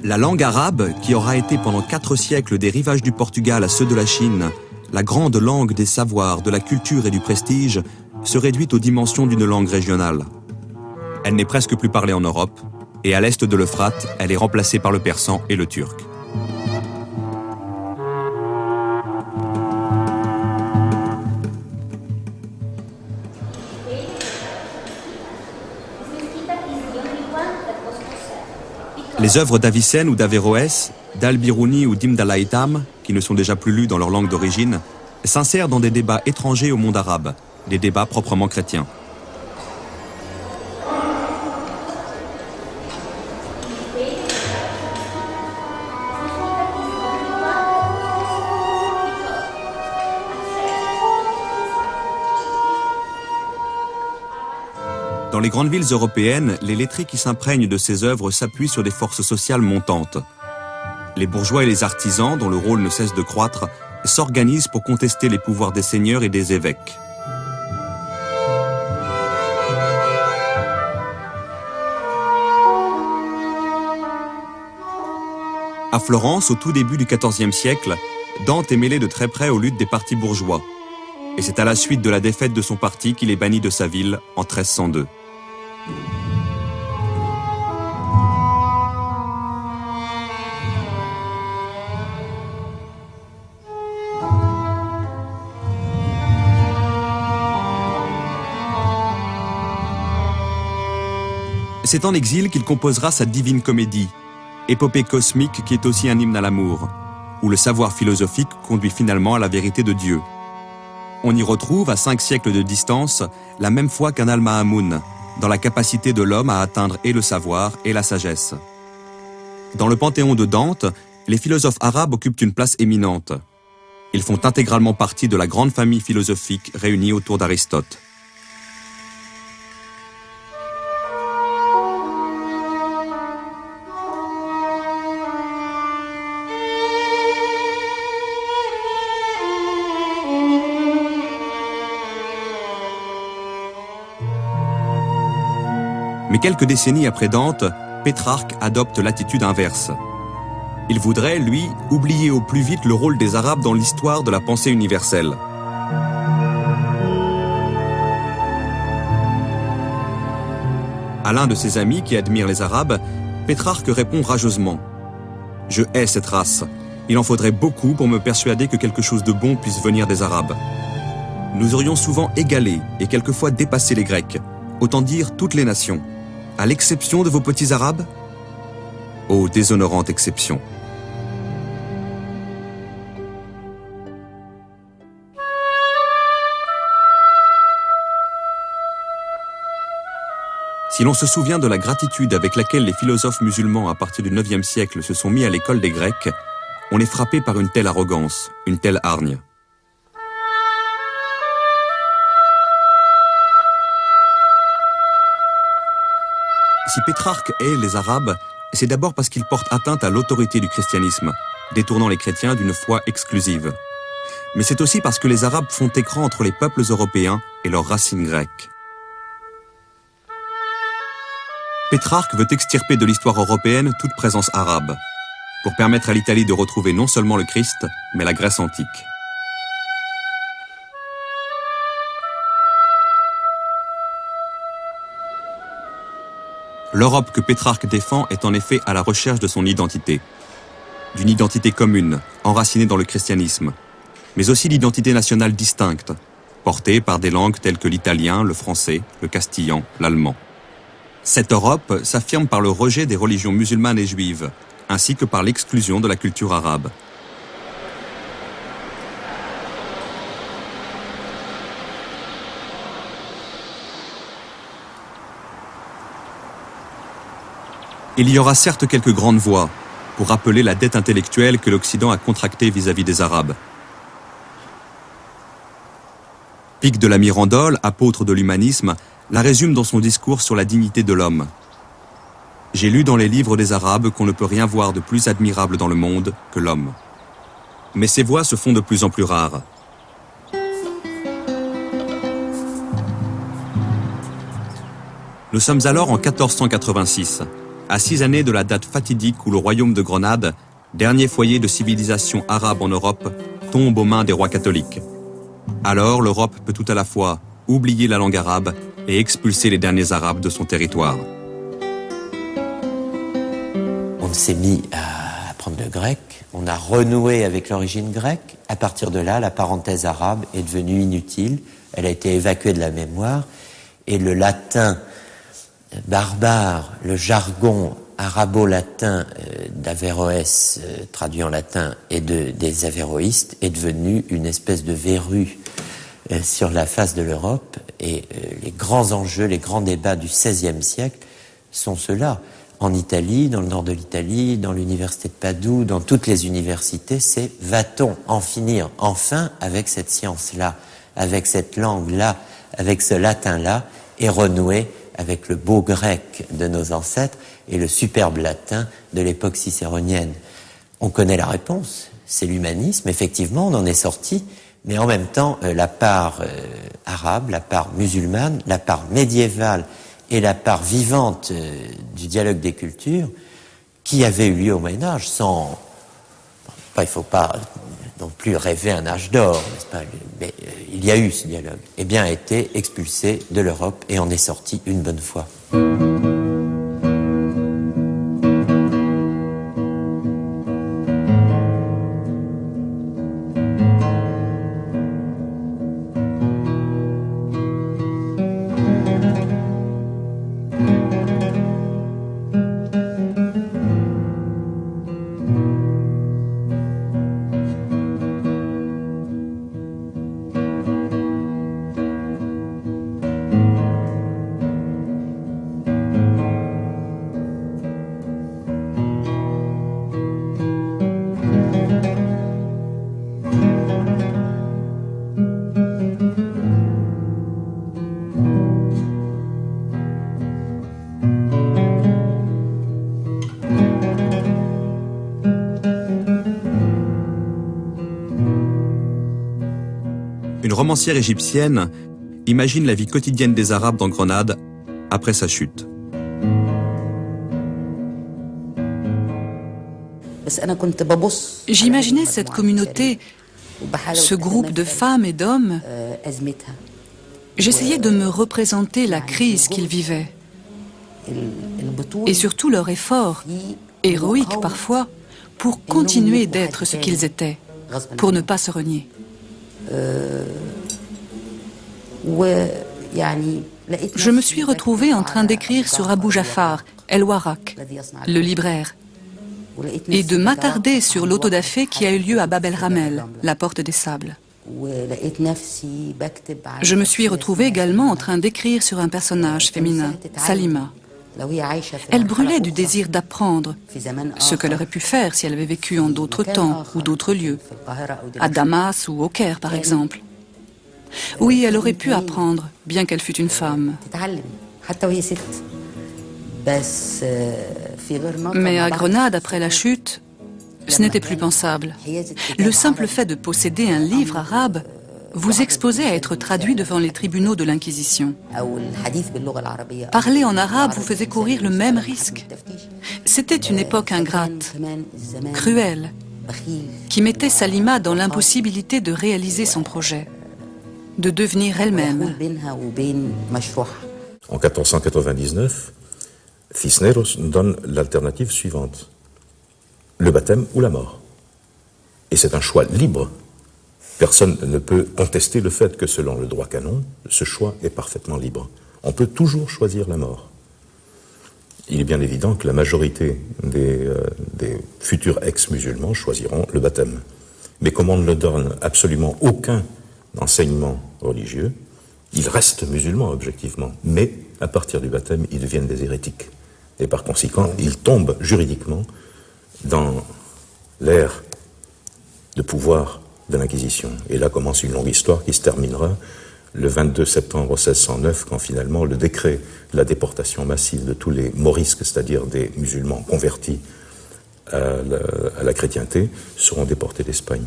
La langue arabe, qui aura été pendant 4 siècles des rivages du Portugal à ceux de la Chine, la grande langue des savoirs, de la culture et du prestige, se réduit aux dimensions d'une langue régionale. Elle n'est presque plus parlée en Europe, et à l'est de l'Euphrate, elle est remplacée par le persan et le turc. Les œuvres d'Avicenne ou d'Averroès, d'Al-Biruni ou d'Ibn al-Haytham, qui ne sont déjà plus lues dans leur langue d'origine, s'insèrent dans des débats étrangers au monde arabe, des débats proprement chrétiens. Dans les grandes villes européennes, les lettrés qui s'imprègnent de ces œuvres s'appuient sur des forces sociales montantes. Les bourgeois et les artisans, dont le rôle ne cesse de croître, s'organisent pour contester les pouvoirs des seigneurs et des évêques. À Florence, au tout début du XIVe siècle, Dante est mêlé de très près aux luttes des partis bourgeois. Et c'est à la suite de la défaite de son parti qu'il est banni de sa ville en 1302. C'est en exil qu'il composera sa Divine Comédie, épopée cosmique qui est aussi un hymne à l'amour, où le savoir philosophique conduit finalement à la vérité de Dieu. On y retrouve, à 5 siècles de distance, la même foi qu'un Al-Ma'amoun, dans la capacité de l'homme à atteindre et le savoir et la sagesse. Dans le panthéon de Dante, les philosophes arabes occupent une place éminente. Ils font intégralement partie de la grande famille philosophique réunie autour d'Aristote. Mais quelques décennies après Dante, Pétrarque adopte l'attitude inverse. Il voudrait, lui, oublier au plus vite le rôle des Arabes dans l'histoire de la pensée universelle. À l'un de ses amis qui admire les Arabes, Pétrarque répond rageusement « Je hais cette race. Il en faudrait beaucoup pour me persuader que quelque chose de bon puisse venir des Arabes. Nous aurions souvent égalé et quelquefois dépassé les Grecs, autant dire toutes les nations. À l'exception de vos petits Arabes ? Ô déshonorante exception. Si l'on se souvient de la gratitude avec laquelle les philosophes musulmans à partir du IXe siècle se sont mis à l'école des Grecs, on est frappé par une telle arrogance, une telle hargne. Si Pétrarque hait les Arabes, c'est d'abord parce qu'ils portent atteinte à l'autorité du christianisme, détournant les chrétiens d'une foi exclusive. Mais c'est aussi parce que les Arabes font écran entre les peuples européens et leurs racines grecques. Pétrarque veut extirper de l'histoire européenne toute présence arabe, pour permettre à l'Italie de retrouver non seulement le Christ, mais la Grèce antique. L'Europe que Pétrarque défend est en effet à la recherche de son identité. D'une identité commune, enracinée dans le christianisme, mais aussi d'identité nationale distincte, portée par des langues telles que l'italien, le français, le castillan, l'allemand. Cette Europe s'affirme par le rejet des religions musulmanes et juives, ainsi que par l'exclusion de la culture arabe. Il y aura certes quelques grandes voix pour rappeler la dette intellectuelle que l'Occident a contractée vis-à-vis des Arabes. Pic de la Mirandole, apôtre de l'humanisme, la résume dans son discours sur la dignité de l'homme. J'ai lu dans les livres des Arabes qu'on ne peut rien voir de plus admirable dans le monde que l'homme. Mais ces voix se font de plus en plus rares. Nous sommes alors en 1486. À 6 années de la date fatidique où le royaume de Grenade, dernier foyer de civilisation arabe en Europe, tombe aux mains des rois catholiques. Alors l'Europe peut tout à la fois oublier la langue arabe et expulser les derniers Arabes de son territoire. On s'est mis à apprendre le grec, on a renoué avec l'origine grecque. À partir de là, la parenthèse arabe est devenue inutile, elle a été évacuée de la mémoire, et le latin barbare, le jargon arabo-latin d'Averroès, traduit en latin, et des avéroïstes, est devenu une espèce de verrue sur la face de l'Europe, et les grands enjeux, les grands débats du XVIe siècle sont ceux-là. En Italie, dans le nord de l'Italie, dans l'université de Padoue, dans toutes les universités, c'est va-t-on en finir enfin avec cette science-là, avec cette langue-là, avec ce latin-là, et renouer avec le beau grec de nos ancêtres et le superbe latin de l'époque cicéronienne. On connaît la réponse, c'est l'humanisme, effectivement, on en est sorti, mais en même temps, la part arabe, la part musulmane, la part médiévale et la part vivante du dialogue des cultures qui avait eu lieu au Moyen-Âge, sans... il ne faut pas non plus rêver un âge d'or, n'est-ce pas, mais il y a eu ce dialogue, eh bien a été expulsé de l'Europe et en est sorti une bonne fois. Une romancière égyptienne imagine la vie quotidienne des Arabes dans Grenade après sa chute. J'imaginais cette communauté, ce groupe de femmes et d'hommes. J'essayais de me représenter la crise qu'ils vivaient. Et surtout leur effort, héroïque parfois, pour continuer d'être ce qu'ils étaient, pour ne pas se renier. Je me suis retrouvée en train d'écrire sur Abou Jafar, El-Warraq, le libraire, et de m'attarder sur l'autodafé qui a eu lieu à Bab el-Ramel, la porte des sables. Je me suis retrouvée également en train d'écrire sur un personnage féminin, Salima. Elle brûlait du désir d'apprendre, ce qu'elle aurait pu faire si elle avait vécu en d'autres temps ou d'autres lieux, à Damas ou au Caire par exemple. Oui, elle aurait pu apprendre, bien qu'elle fût une femme. Mais à Grenade, après la chute, ce n'était plus pensable. Le simple fait de posséder un livre arabe vous exposait à être traduit devant les tribunaux de l'Inquisition. Parler en arabe vous faisait courir le même risque. C'était une époque ingrate, cruelle, qui mettait Salima dans l'impossibilité de réaliser son projet, de devenir elle-même. En 1499, Cisneros donne l'alternative suivante: le baptême ou la mort. Et c'est un choix libre. Personne ne peut contester le fait que selon le droit canon, ce choix est parfaitement libre. On peut toujours choisir la mort. Il est bien évident que la majorité des futurs ex-musulmans choisiront le baptême. Mais comme on ne leur donne absolument aucun enseignement religieux, ils restent musulmans objectivement. Mais à partir du baptême, ils deviennent des hérétiques. Et par conséquent, ils tombent juridiquement dans l'ère de pouvoir de l'Inquisition. Et là commence une longue histoire qui se terminera le 22 septembre 1609, quand finalement le décret de la déportation massive de tous les morisques, c'est-à-dire des musulmans convertis à la chrétienté, seront déportés d'Espagne.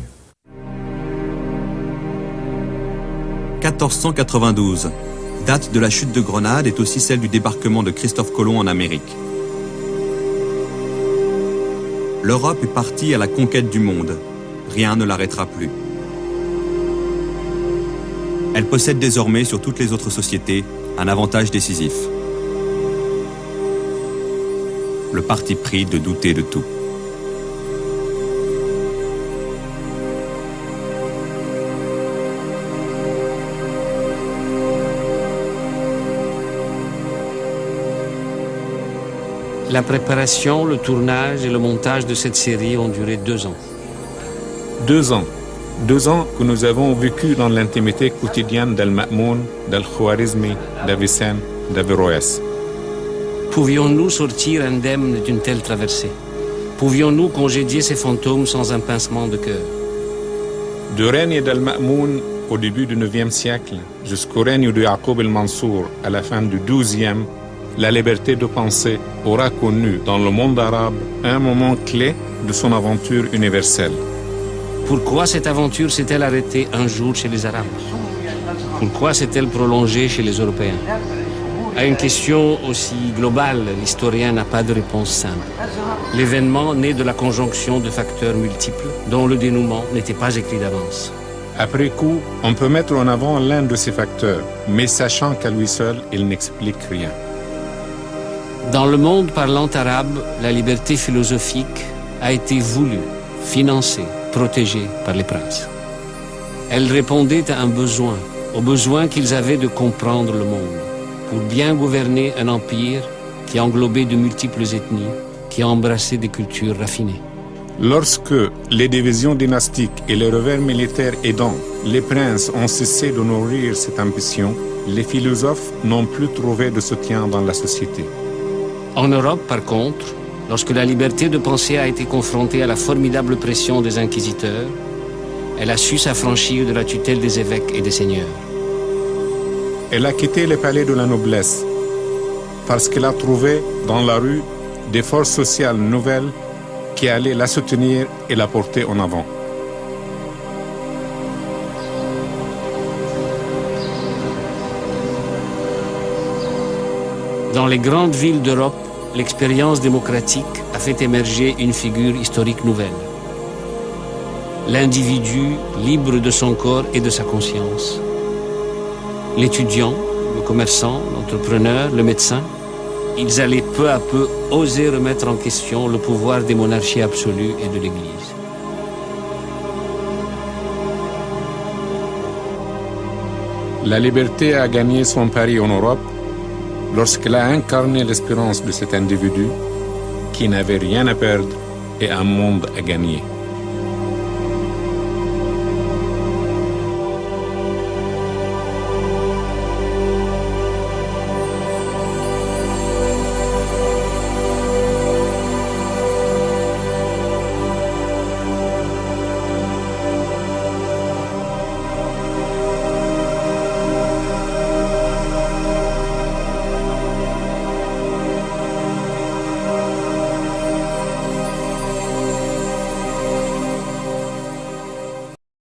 1492, date de la chute de Grenade, est aussi celle du débarquement de Christophe Colomb en Amérique. L'Europe est partie à la conquête du monde. Rien ne l'arrêtera plus. Elle possède désormais sur toutes les autres sociétés un avantage décisif. Le parti pris de douter de tout. La préparation, le tournage et le montage de cette série ont duré 2 ans. 2 ans. 2 ans que nous avons vécu dans l'intimité quotidienne d'Al-Ma'moun, d'Al-Khwarizmi, d'Avicenne, d'Averroès. Pouvions-nous sortir indemnes d'une telle traversée? Pouvions-nous congédier ces fantômes sans un pincement de cœur? Du règne d'Al-Ma'moun au début du 9e siècle jusqu'au règne de Yaqub el-Mansour à la fin du 12e, la liberté de penser aura connu dans le monde arabe un moment clé de son aventure universelle. Pourquoi cette aventure s'est-elle arrêtée un jour chez les Arabes? Pourquoi s'est-elle prolongée chez les Européens? À une question aussi globale, l'historien n'a pas de réponse simple. L'événement naît de la conjonction de facteurs multiples dont le dénouement n'était pas écrit d'avance. Après coup, on peut mettre en avant l'un de ces facteurs, mais sachant qu'à lui seul, il n'explique rien. Dans le monde parlant arabe, la liberté philosophique a été voulue, financée, protégée par les princes. Elle répondait à un besoin, au besoin qu'ils avaient de comprendre le monde, pour bien gouverner un empire qui englobait de multiples ethnies, qui embrassait des cultures raffinées. Lorsque les divisions dynastiques et les revers militaires aidant, les princes ont cessé de nourrir cette ambition, les philosophes n'ont plus trouvé de soutien dans la société. En Europe, par contre, lorsque la liberté de penser a été confrontée à la formidable pression des inquisiteurs, elle a su s'affranchir de la tutelle des évêques et des seigneurs. Elle a quitté les palais de la noblesse parce qu'elle a trouvé dans la rue des forces sociales nouvelles qui allaient la soutenir et la porter en avant. Dans les grandes villes d'Europe, l'expérience démocratique a fait émerger une figure historique nouvelle. L'individu libre de son corps et de sa conscience. L'étudiant, le commerçant, l'entrepreneur, le médecin, ils allaient peu à peu oser remettre en question le pouvoir des monarchies absolues et de l'Église. La liberté a gagné son pari en Europe lorsqu'elle a incarné l'espérance de cet individu qui n'avait rien à perdre et un monde à gagner.